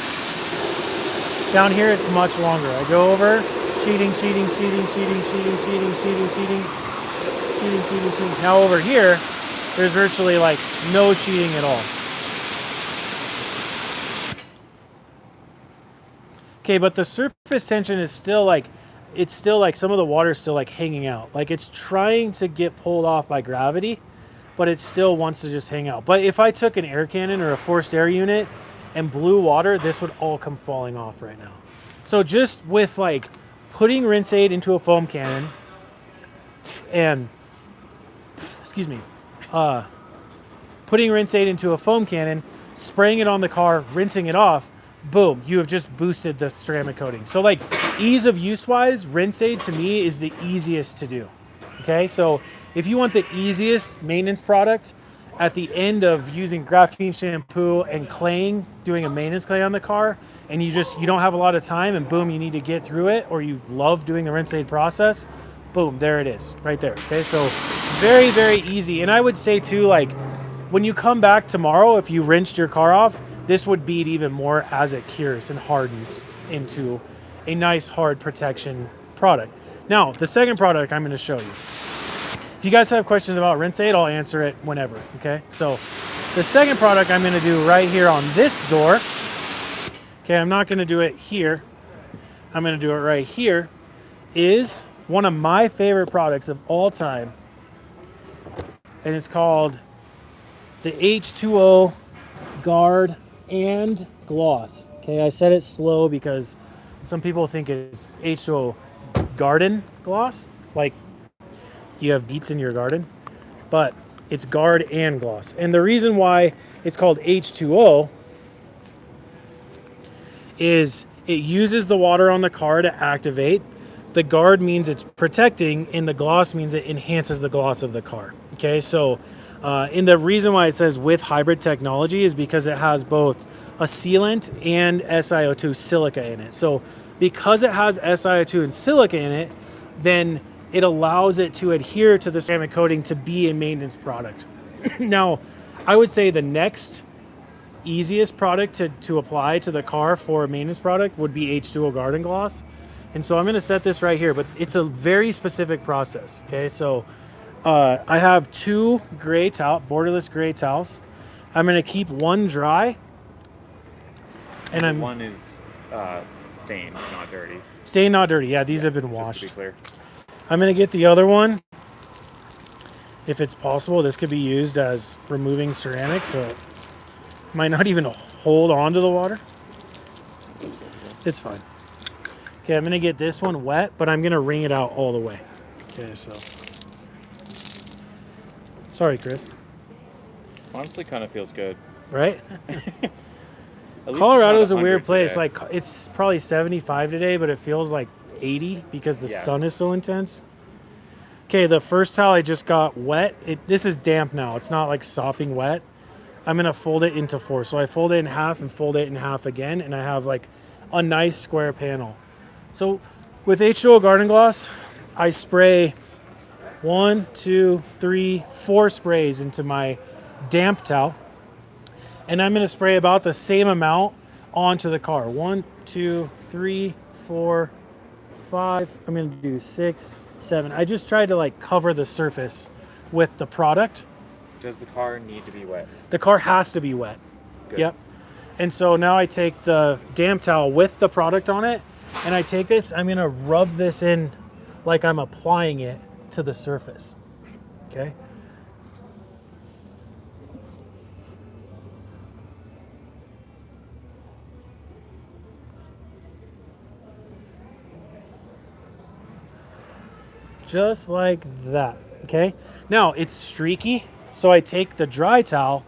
Down here, it's much longer. I go over, sheeting, sheeting, sheeting, sheeting, sheeting, sheeting, sheeting, sheeting, sheeting, sheeting, sheeting. Now over here, there's virtually like no sheeting at all. Okay, but the surface tension is still like, it's still like some of the water is still like hanging out. Like it's trying to get pulled off by gravity, but it still wants to just hang out. But if I took an air cannon or a forced air unit and blew water, this would all come falling off right now. So just with like putting Rinse Aid into a foam cannon and, excuse me, putting Rinse Aid into a foam cannon, spraying it on the car, rinsing it off, boom, you have just boosted the ceramic coating. So like ease of use wise, Rinse Aid to me is the easiest to do. Okay, so if you want the easiest maintenance product at the end of using graphene shampoo and claying, doing a maintenance clay on the car, and you don't have a lot of time and boom, you need to get through it, or you love doing the Rinse Aid process, boom, there it is, right there. Okay, so very, very easy. And I would say too, like when you come back tomorrow, if you rinsed your car off, this would beat even more as it cures and hardens into a nice hard protection product. Now, the second product I'm going to show you. If you guys have questions about Rinse Aid, I'll answer it whenever, okay? So the second product I'm going to do right here on this door, okay, I'm not going to do it here. I'm going to do it right here, is one of my favorite products of all time. And it's called the H2O Guard and Gloss. Okay, I said it slow because some people think it's H2O Garden Gloss, like you have beets in your garden, but it's Guard and Gloss. And the reason why it's called H2O is it uses the water on the car to activate. The Guard means it's protecting, and the Gloss means it enhances the gloss of the car. Okay, so and the reason why it says with hybrid technology is because it has both a sealant and SiO2 silica in it. So because it has SiO2 and silica in it, then it allows it to adhere to the ceramic coating to be a maintenance product. Now, I would say the next easiest product to apply to the car for a maintenance product would be H2O Garden Gloss. And so I'm going to set this right here, but it's a very specific process. Okay, so I have two borderless gray towels. I'm going to keep one dry. And one is stained, not dirty. Stained, not dirty. Yeah, these have been washed. Just to be clear. I'm going to get the other one. If it's possible, this could be used as removing ceramic, so it might not even hold on to the water. It's fine. Okay, I'm gonna get this one wet, but I'm gonna wring it out all the way. Okay, so. Sorry, Chris. Honestly, kind of feels good. Right? At least Colorado's it's a not weird 100 place. today. Like, it's probably 75 today, but it feels like 80 because the Yeah. sun is so intense. Okay, the first towel I just got wet. This is damp now. It's not like sopping wet. I'm gonna fold it into 4. So I fold it in half and fold it in half again, and I have like a nice square panel. So with H2O Garden Gloss, I spray 1, 2, 3, 4 sprays into my damp towel. And I'm gonna spray about the same amount onto the car. 1, 2, 3, 4, 5. I'm gonna do 6, 7. I just tried to like cover the surface with the product. Does the car need to be wet? The car has to be wet. Good. Yep. And so now I take the damp towel with the product on it, and I take this, I'm gonna rub this in like I'm applying it to the surface. Okay. Just like that. Okay. Now it's streaky, so I take the dry towel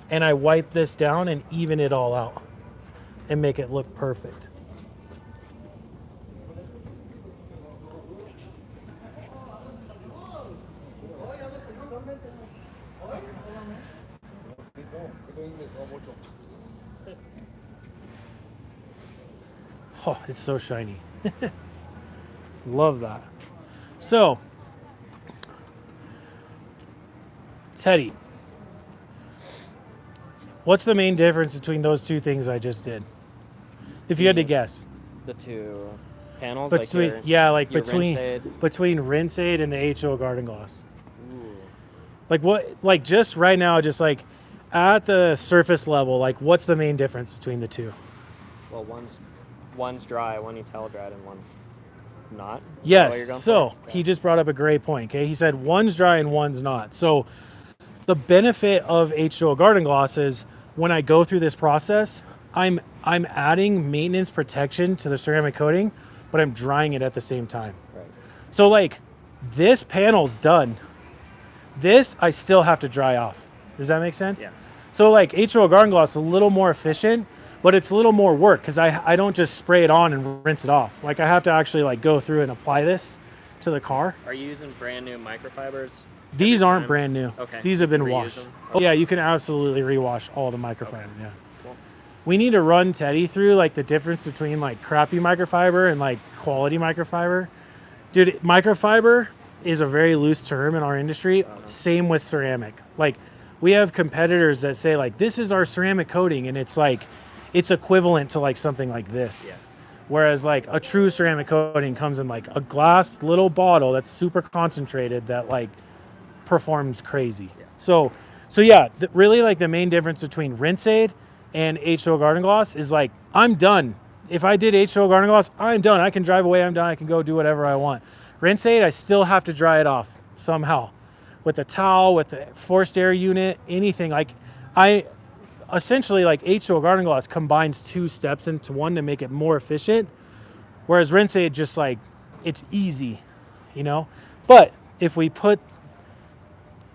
and I wipe this down and even it all out and make it look perfect. Oh, it's so shiny. Love that. So, Teddy, what's the main difference between those two things I just did? If you had to guess. The two panels, Between, like between Rinse-Aid. and the H2O Garden Gloss. Ooh. Like what? Like just right now, just like at the surface level, like what's the main difference between the two? Well, one's dry, one you towel dried, and one's not. Is that what Yes. you're going So for? he just brought up a great point. Okay, he said one's dry and one's not. So the benefit of H2O Garden Gloss is when I go through this process, I'm adding maintenance protection to the ceramic coating, but I'm drying it at the same time. Right. So like this panel's done. This I still have to dry off. Does that make sense? Yeah. So like H2O Garden Gloss is a little more efficient, but it's a little more work because I don't just spray it on and rinse it off. Like I have to actually like go through and apply this to the car. Are you using brand new microfibers? These every aren't time? brand new. Okay. These have been Reuse washed. them? Oh yeah, you can absolutely rewash all the microfiber. Okay. Yeah. Cool. We need to run Teddy through like the difference between like crappy microfiber and like quality microfiber. Dude, microfiber is a very loose term in our industry. Same with ceramic. Like we have competitors that say like this is our ceramic coating and it's like it's equivalent to like something like this. Yeah. Whereas like a true ceramic coating comes in like a glass little bottle that's super concentrated that like performs crazy. Yeah. So yeah, really like the main difference between Rinse-Aid and H2O Garden Gloss is like I'm done. If I did H2O Garden Gloss, I'm done. I can drive away. I'm done. I can go do whatever I want. Rinse-Aid, I still have to dry it off somehow with a towel, with the forced air unit, anything. Like I essentially like H2O Garden Gloss combines two steps into one to make it more efficient. Whereas Rinse-Aid just like it's easy, you know? But if we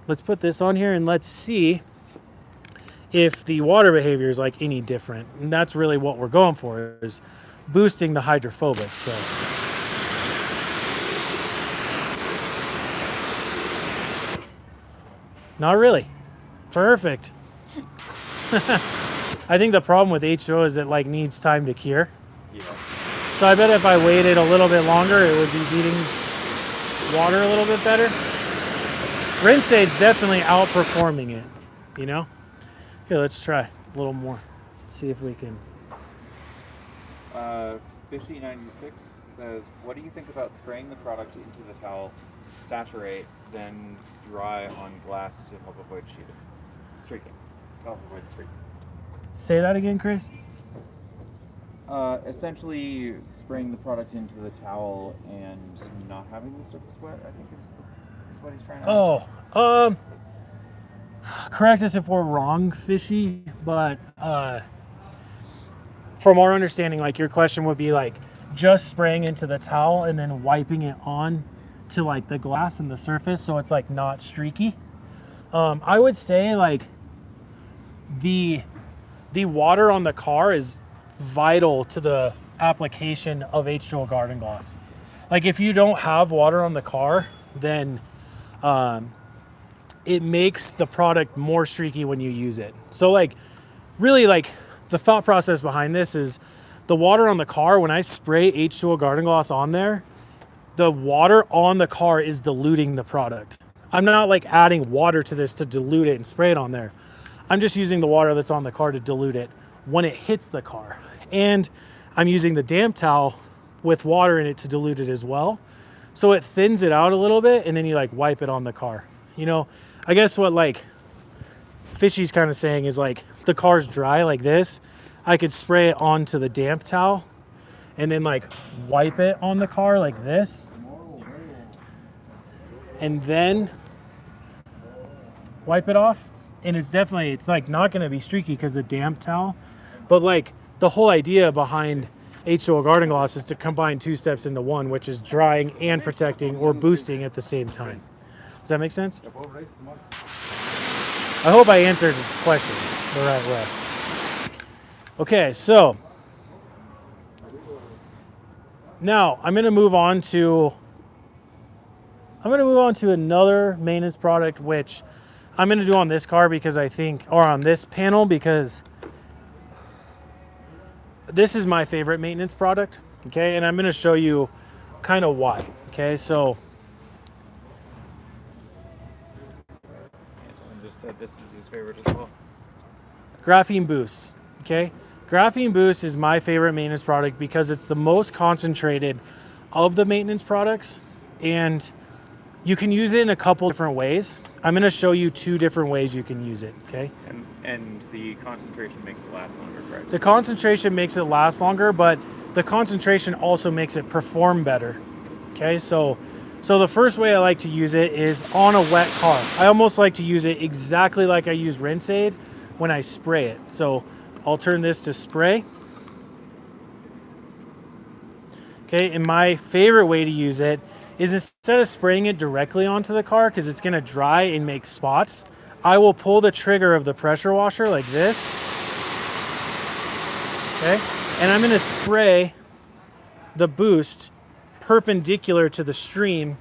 let's put this on here and let's see if the water behavior is like any different. And that's really what we're going for is boosting the hydrophobic. So not really. Perfect. I think the problem with H2O is it like needs time to cure. Yeah. So I bet if I waited a little bit longer, it would be beating water a little bit better. Rinse-Aid's definitely outperforming it, you know? Here, let's try a little more. See if we can. Fishy96 says, what do you think about spraying the product into the towel, saturate, then dry on glass to help avoid streaking? To help avoid streaking. Say that again, Chris? Essentially, spraying the product into the towel and not having the surface wet, I think is what he's trying to answer. Correct us if we're wrong, Fishy, but from our understanding, like your question would be like, just spraying into the towel and then wiping it on to like the glass and the surface so it's like not streaky. I would say like the water on the car is vital to the application of H2O garden gloss. Like if you don't have water on the car, then it makes the product more streaky when you use it. So like really like the thought process behind this is the water on the car, when I spray H2O garden gloss on there, the water on the car is diluting the product. I'm not like adding water to this to dilute it and spray it on there. I'm just using the water that's on the car to dilute it when it hits the car. And I'm using the damp towel with water in it to dilute it as well. So it thins it out a little bit and then you like wipe it on the car. You know, I guess what like Fishy's kind of saying is like the car's dry like this. I could spray it onto the damp towel and then like wipe it on the car like this. And then wipe it off. And it's definitely, it's like not going to be streaky because the damp towel. But like the whole idea behind H2O garden gloss is to combine two steps into one, which is drying and protecting or boosting at the same time. Does that make sense? I hope I answered this question the right way. Okay, so now I'm going to move on to another maintenance product, which I'm going to do on this car because I think, or on this panel, because this is my favorite maintenance product. Okay, and I'm going to show you kind of why. Okay, so Anton just said this is his favorite as well. Graphene Boost. Okay, Graphene Boost is my favorite maintenance product because it's the most concentrated of the maintenance products, and you can use it in a couple different ways. I'm going to show you two different ways you can use it, okay? And the concentration makes it last longer, correct? The concentration makes it last longer, but the concentration also makes it perform better, okay? So the first way I like to use it is on a wet car. I almost like to use it exactly like I use Rinse Aid when I spray it. So I'll turn this to spray. Okay, and my favorite way to use it is instead of spraying it directly onto the car because it's going to dry and make spots, I will pull the trigger of the pressure washer like this. Okay, and I'm going to spray the boost perpendicular to the stream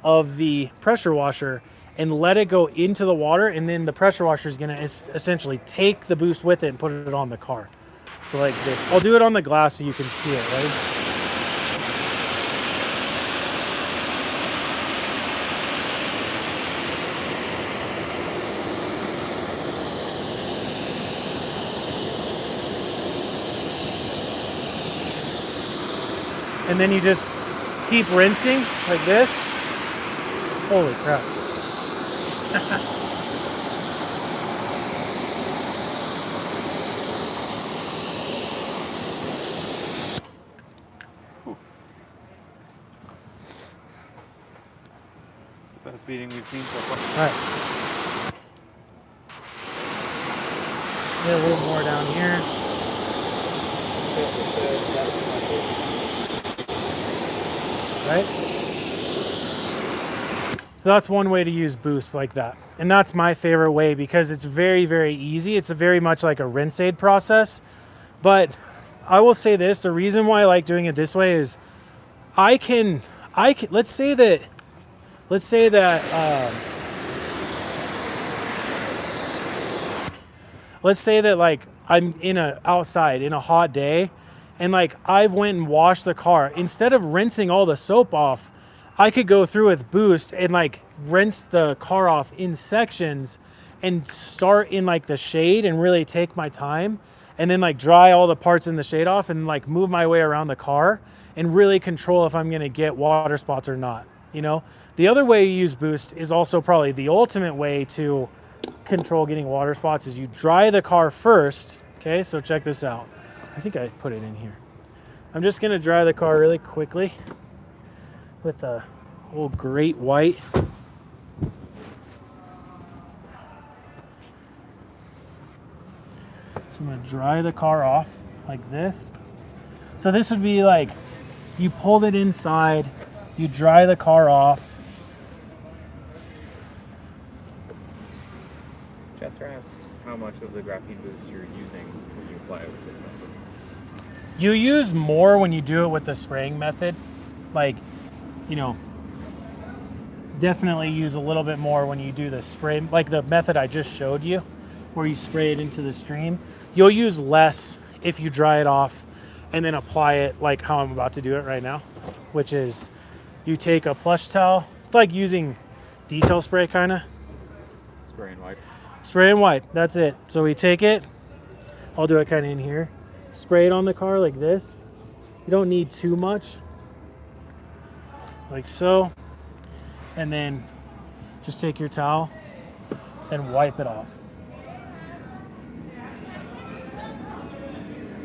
of the pressure washer and let it go into the water, and then the pressure washer is going to essentially take the boost with it and put it on the car. So like this. I'll do it on the glass so you can see it, right? And then you just keep rinsing like this. Holy crap. Best beating we've seen so far. All right. Get a little more down here. Right? So that's one way to use Boost like that. And that's my favorite way because it's very, very easy. It's very much like a Rinse Aid process. But I will say this, the reason why I like doing it this way is I can let's say that like I'm outside in a hot day and like I've went and washed the car. Instead of rinsing all the soap off, I could go through with Boost and like rinse the car off in sections and start in like the shade and really take my time and then like dry all the parts in the shade off and like move my way around the car and really control if I'm going to get water spots or not. You know, the other way you use Boost is also probably the ultimate way to control getting water spots is you dry the car first. Okay, so check this out. I think I put it in here. I'm just going to dry the car really quickly with a little Great White. So I'm going to dry the car off like this. So this would be like You pulled it inside, you dry the car off. Chester asks how much of the graphene boost you're using when you apply it with this method. You use more when you do it with the spraying method. Like, you know, definitely use a little bit more when you do the spray, like the method I just showed you, where you spray it into the stream. You'll use less if you dry it off and then apply it like how I'm about to do it right now, which is you take a plush towel. It's like using detail spray kind of. Spray and wipe. Spray and wipe, that's it. So we take it, I'll do it kind of in here. Spray it on the car like this. You don't need too much. Like so. And then just take your towel and wipe it off.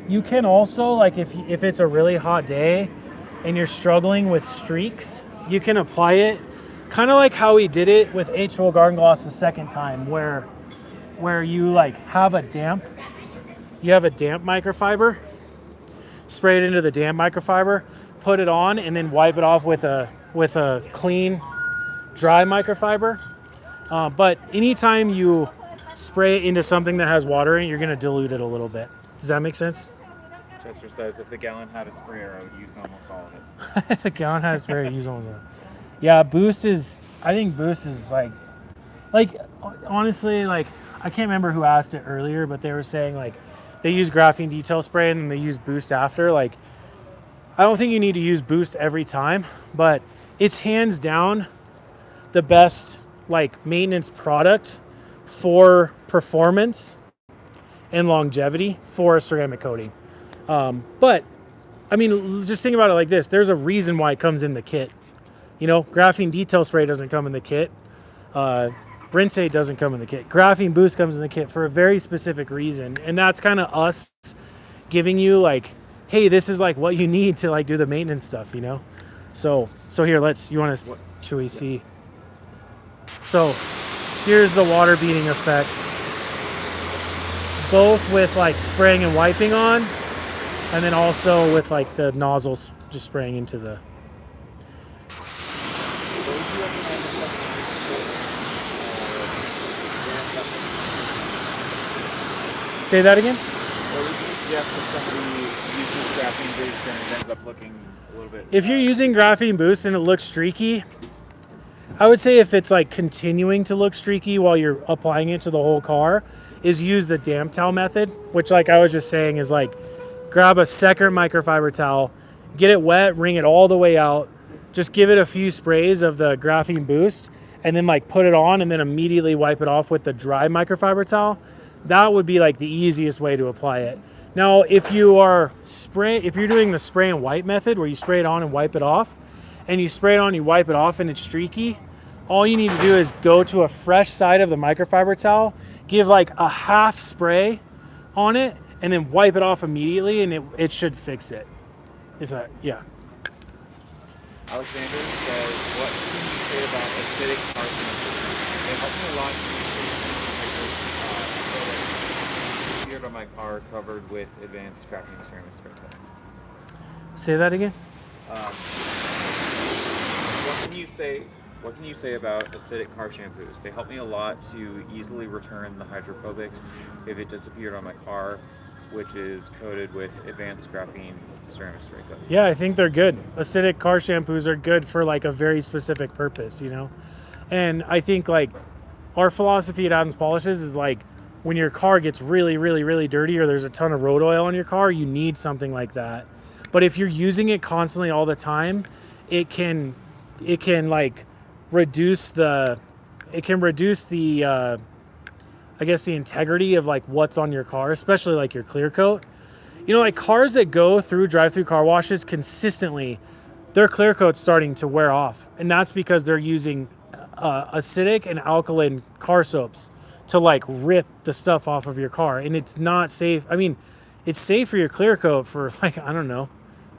You can also, like if it's a really hot day and you're struggling with streaks, you can apply it kind of like how we did it with H2O Garden Gloss the second time, where you like have a damp microfiber, spray it into the damp microfiber, put it on, and then wipe it off with a clean, dry microfiber. But anytime you spray it into something that has water in it, you're going to dilute it a little bit. Does that make sense? Chester says if the gallon had a sprayer, I would use almost all of it. If the gallon has a sprayer, use almost all of it. Yeah, I think Boost is like honestly, like I can't remember who asked it earlier, but they were saying like they use graphene detail spray and then they use Boost after. Like, I don't think you need to use Boost every time, but it's hands down the best like maintenance product for performance and longevity for a ceramic coating. But I mean, just think about it like this. There's a reason why it comes in the kit. You know, graphene detail spray doesn't come in the kit. Brinsate doesn't come in the kit. Graphene Boost comes in the kit for a very specific reason. And that's kind of us giving you like, hey, this is like what you need to like do the maintenance stuff, you know? So here, should we see? So here's the water beading effect. Both with like spraying and wiping on, and then also with like the nozzles just spraying into the. Say that again? If you're using Graphene Boost and it looks streaky, I would say if it's like continuing to look streaky while you're applying it to the whole car, is use the damp towel method, which like I was just saying is like grab a second microfiber towel, get it wet, wring it all the way out, just give it a few sprays of the Graphene Boost, and then like put it on and then immediately wipe it off with the dry microfiber towel. That would be like the easiest way to apply it. Now, if you're doing the spray and wipe method where you spray it on and wipe it off, and you spray it on, you wipe it off and it's streaky, all you need to do is go to a fresh side of the microfiber towel, give like a half spray on it, and then wipe it off immediately, and it should fix it. Yeah. Alexander says, what can you say about acidic carcinogens? They help me a lot to appeared on my car covered with advanced graphene ceramic spray coating. Say that again? What can you say about acidic car shampoos? They help me a lot to easily return the hydrophobics if it disappeared on my car, which is coated with advanced graphene ceramic spray coating. Yeah, I think they're good. Acidic car shampoos are good for like a very specific purpose, you know? And I think like our philosophy at Adams Polishes is like when your car gets really, really, really dirty or there's a ton of road oil on your car, you need something like that. But if you're using it constantly all the time, it can like reduce the I guess the integrity of like what's on your car, especially like your clear coat. You know, like cars that go through drive-through car washes consistently, their clear coat's starting to wear off. And that's because they're using acidic and alkaline car soaps to like rip the stuff off of your car. And it's not safe. I mean, it's safe for your clear coat for like, I don't know,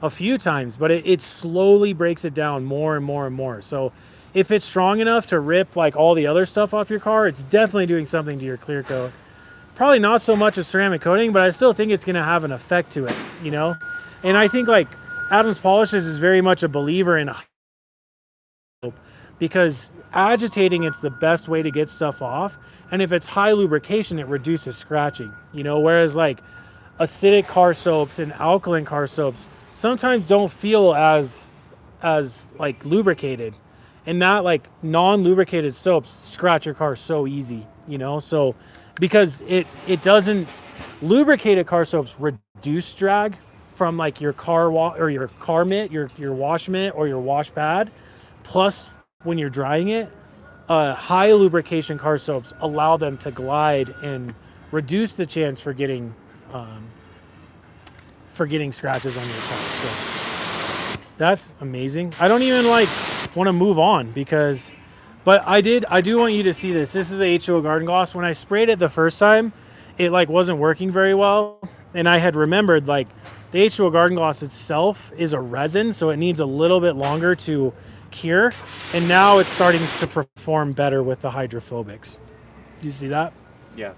a few times, but it slowly breaks it down more and more and more. So if it's strong enough to rip like all the other stuff off your car, it's definitely doing something to your clear coat. Probably not so much as ceramic coating, but I still think it's going to have an effect to it, you know? And I think like Adams Polishes is very much a believer in because agitating, it's the best way to get stuff off. And if it's high lubrication, it reduces scratching, you know, whereas like acidic car soaps and alkaline car soaps sometimes don't feel as like lubricated, and that like non-lubricated soaps scratch your car so easy, you know. So because it doesn't, lubricated car soaps reduce drag from like your car or your car mitt, your wash mitt or your wash pad. Plus, when you're drying it, high lubrication car soaps allow them to glide and reduce the chance for getting scratches on your car. So that's amazing. I don't even like want to move on because, but I do want you to see this. This is the H2O Garden Gloss. When I sprayed it the first time, it like wasn't working very well, and I had remembered like the H2O Garden Gloss itself is a resin, so it needs a little bit longer to cure, and now it's starting to perform better with the hydrophobics. Do you see that? Yeah,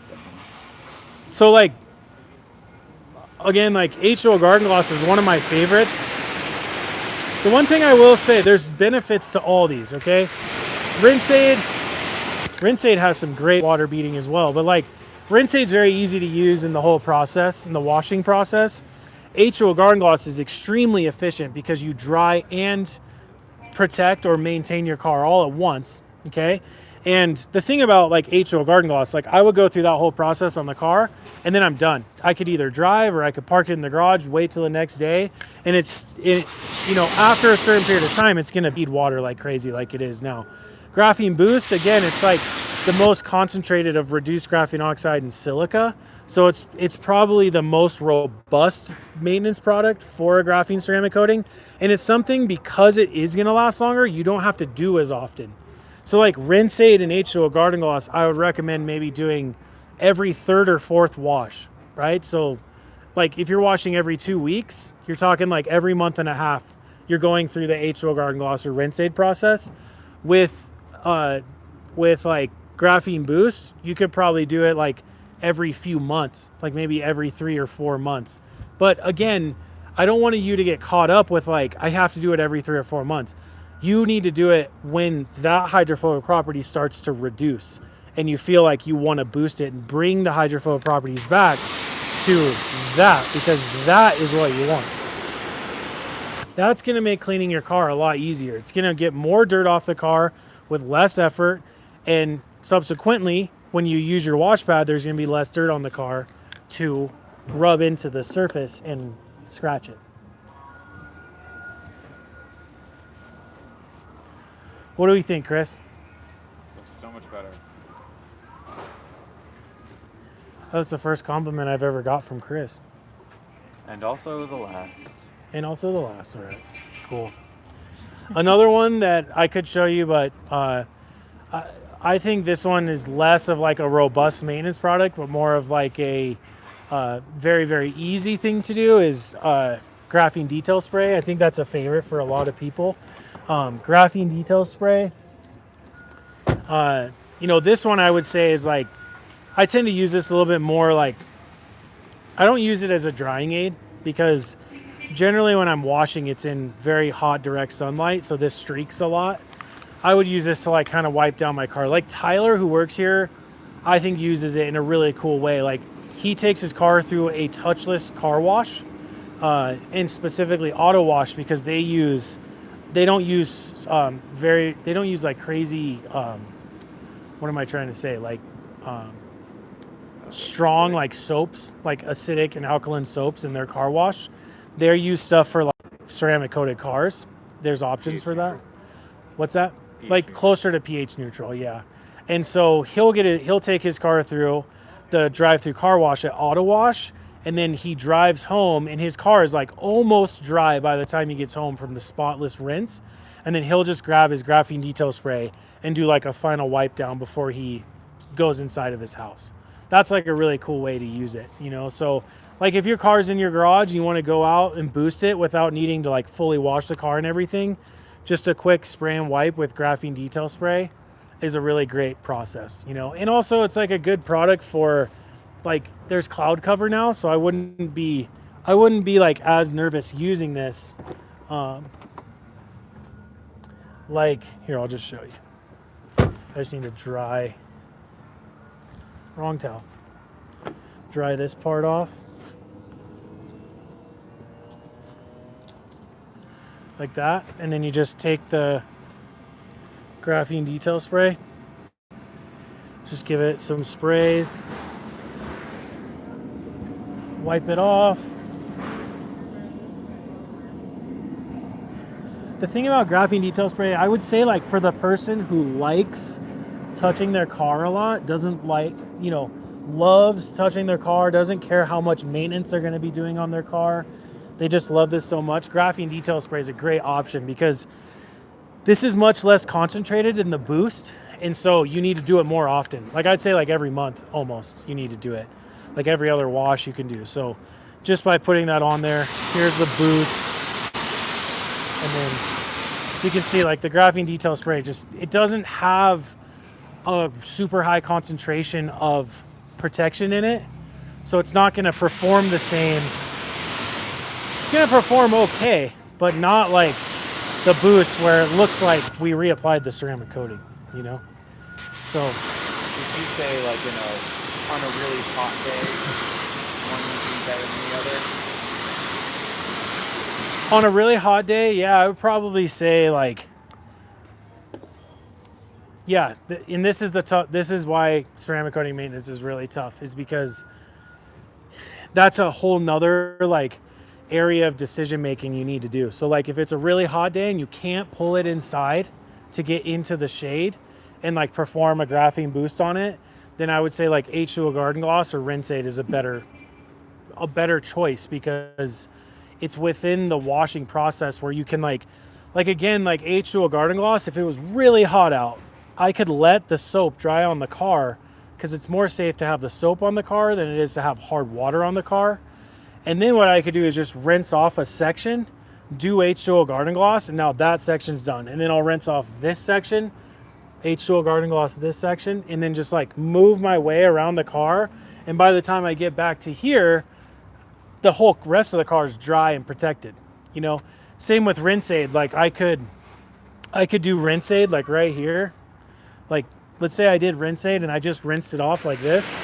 definitely. So like, again, like H2O Garden Gloss is one of my favorites. The one thing I will say, there's benefits to all these, okay? Rinse-Aid has some great water beating as well, but like Rinse-Aid's very easy to use in the whole process, in the washing process. H2O Garden Gloss is extremely efficient because you dry and protect or maintain your car all at once, okay? And the thing about like H2O Garden Gloss, like I would go through that whole process on the car and then I'm done. I could either drive or I could park it in the garage, wait till the next day. And you know, after a certain period of time, it's gonna bead water like crazy like it is now. Graphene Boost, again, it's like the most concentrated of reduced graphene oxide and silica. So it's probably the most robust maintenance product for a graphene ceramic coating. And it's something, because it is gonna last longer, you don't have to do as often. So like Rinse-Aid and H2O Garden Gloss, I would recommend maybe doing every third or fourth wash, right? So like if you're washing every 2 weeks, you're talking like every month and a half, you're going through the H2O Garden Gloss or Rinse-Aid process. With like Graphene Boost, you could probably do it like every few months, like maybe every 3 or 4 months. But again, I don't want you to get caught up with like, I have to do it every 3 or 4 months. You need to do it when that hydrophobic property starts to reduce and you feel like you want to boost it and bring the hydrophobic properties back to that, because that is what you want. That's going to make cleaning your car a lot easier. It's going to get more dirt off the car with less effort, and subsequently, when you use your wash pad, there's going to be less dirt on the car to rub into the surface and scratch it. What do we think, Chris? Looks so much better. That's the first compliment I've ever got from Chris. And also the last. And also the last, all right. Cool. Another one that I could show you, but I think this one is less of like a robust maintenance product, but more of like a very, very easy thing to do is graphene detail spray. I think that's a favorite for a lot of people. Graphene detail spray. You know, this one I would say is like, I tend to use this a little bit more like, I don't use it as a drying aid because generally when I'm washing, it's in very hot direct sunlight, so this streaks a lot. I would use this to like kind of wipe down my car. Like Tyler, who works here, I think uses it in a really cool way. Like he takes his car through a touchless car wash, and specifically auto wash, because they don't use like crazy, what am I trying to say? Like strong like soaps, like acidic and alkaline soaps in their car wash. They use stuff for like ceramic coated cars. There's options for that. What's that? Like closer to pH neutral, yeah. And so he'll take his car through the drive-through car wash at auto wash, and then he drives home and his car is like almost dry by the time he gets home from the spotless rinse. And then he'll just grab his graphene detail spray and do like a final wipe down before he goes inside of his house. That's like a really cool way to use it, you know? So like if your car's in your garage and you want to go out and boost it without needing to like fully wash the car and everything, just a quick spray and wipe with graphene detail spray is a really great process, you know? And also it's like a good product for like, there's cloud cover now, so I wouldn't be I wouldn't be like as nervous using this. Like here, I'll just show you. I just need to dry, wrong towel. Dry this part off. Like that, and then you just take the graphene detail spray, just give it some sprays, wipe it off. The thing about graphene detail spray, I would say, like, for the person who likes touching their car a lot, doesn't like, you know, loves touching their car, doesn't care how much maintenance they're going to be doing on their car, they just love this so much, graphene detail spray is a great option because this is much less concentrated in the boost, and so you need to do it more often. Like, I'd say like every month almost you need to do it. Like every other wash you can do. So just by putting that on there, here's the boost, and then you can see like the graphene detail spray, just, it doesn't have a super high concentration of protection in it, so it's not going to perform the same. It's going to perform okay, but not like the boost where it looks like we reapplied the ceramic coating, you know? So Would you say, like, on a really hot day, one would be better than the other? on a really hot day, yeah, I would probably say like, yeah, and this is this is why ceramic coating maintenance is really tough, is because that's a whole nother like area of decision making you need to do. So like if it's a really hot day and you can't pull it inside to get into the shade and like perform a graphene boost on it, then I would say like H2O Garden Gloss or Rinse Aid is a better choice, because it's within the washing process where you can like again, like H2O Garden Gloss, if it was really hot out, I could let the soap dry on the car, because it's more safe to have the soap on the car than it is to have hard water on the car. And then what I could do is just rinse off a section, do H2O Garden Gloss, and now that section's done. And then I'll rinse off this section, H2O Garden Gloss this section, and then just like move my way around the car. And by the time I get back to here, the whole rest of the car is dry and protected, you know? Same with Rinse Aid. Like I could do Rinse Aid like right here. Like let's say I did Rinse Aid and I just rinsed it off like this.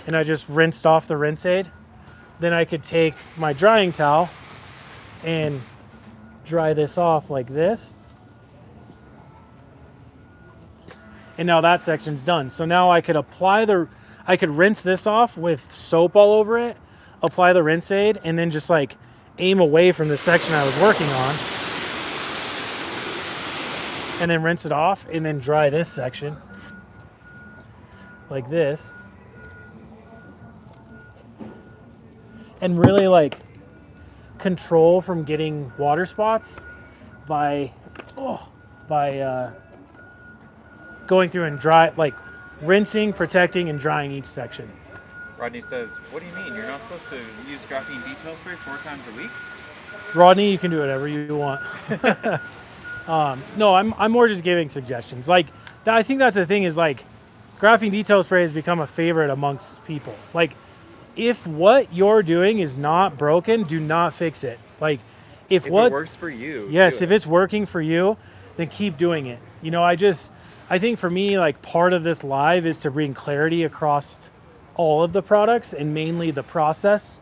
And I just rinsed off the Rinse Aid. Then I could take my drying towel and dry this off like this. And now that section's done. So now I could I could rinse this off with soap all over it, apply the Rinse Aid, and then just like aim away from the section I was working on. And then rinse it off and then dry this section like this. And really like control from getting water spots by going through and like rinsing, protecting, and drying each section. Rodney says, what do you mean? You're not supposed to use graphene detail spray 4 times a week? Rodney, you can do whatever you want. No, I'm more just giving suggestions. Like that, I think that's the thing, is like graphene detail spray has become a favorite amongst people. Like if what you're doing is not broken, do not fix it. Like if it works for you. Yes, if it's working for you, then keep doing it. You know, I think for me, like part of this live is to bring clarity across all of the products and mainly the process.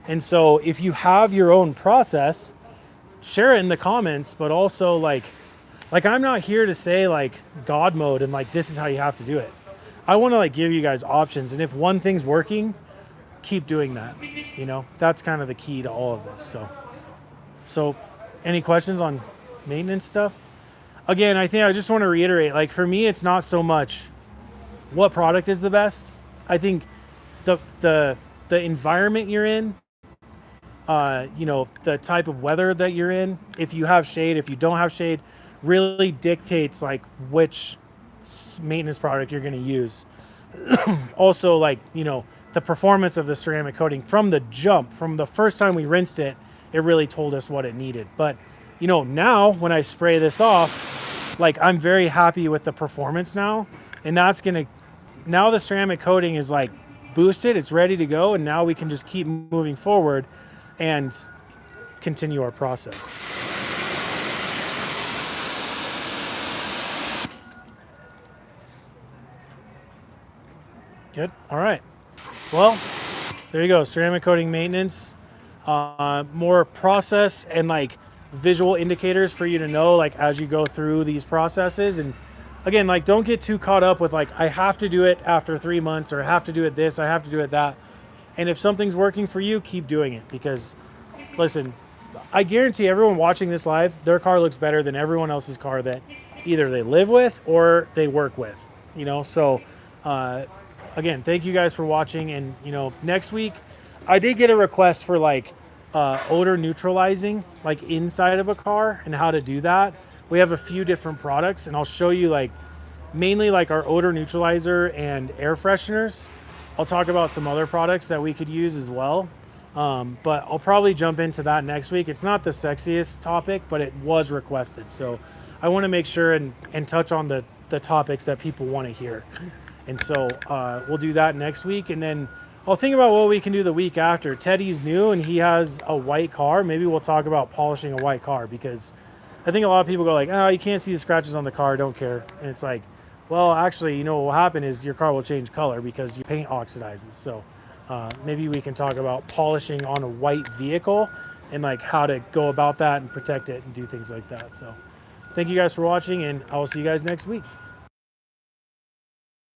And so if you have your own process, share it in the comments, but also like I'm not here to say like God mode and like this is how you have to do it. I want to like give you guys options, and if one thing's working, keep doing that. You know, that's kind of the key to all of this. So any questions on maintenance stuff? Again, I think I just want to reiterate, like for me, it's not so much what product is the best. I think the environment you're in, you know, the type of weather that you're in, if you have shade, if you don't have shade, really dictates like which maintenance product you're going to use. Also, like, you know, the performance of the ceramic coating from the jump, from the first time we rinsed it, it really told us what it needed. But, you know, now when I spray this off, like I'm very happy with the performance now. And that's going to, now the ceramic coating is like boosted, it's ready to go, and now we can just keep moving forward and continue our process. Good. All right. Well, there you go. Ceramic coating maintenance. More process and like visual indicators for you to know like as you go through these processes. And again, like don't get too caught up with like I have to do it after 3 months, or I have to do it this, I have to do it that. And if something's working for you, keep doing it, because listen, I guarantee everyone watching this live, their car looks better than everyone else's car that either they live with or they work with, you know? So, again, thank you guys for watching. And, you know, next week, I did get a request for like odor neutralizing, like inside of a car, and how to do that. We have a few different products, and I'll show you like mainly like our odor neutralizer and air fresheners. I'll talk about some other products that we could use as well. But I'll probably jump into that next week. It's not the sexiest topic, but it was requested. So I want to make sure and touch on the topics that people want to hear. And so we'll do that next week. And then I'll think about what we can do the week after. Teddy's new and he has a white car. Maybe we'll talk about polishing a white car, because I think a lot of people go like, oh, you can't see the scratches on the car, don't care. And it's like, well, actually, you know what will happen is your car will change color because your paint oxidizes. So maybe we can talk about polishing on a white vehicle and like how to go about that and protect it and do things like that. So thank you guys for watching, and I will see you guys next week.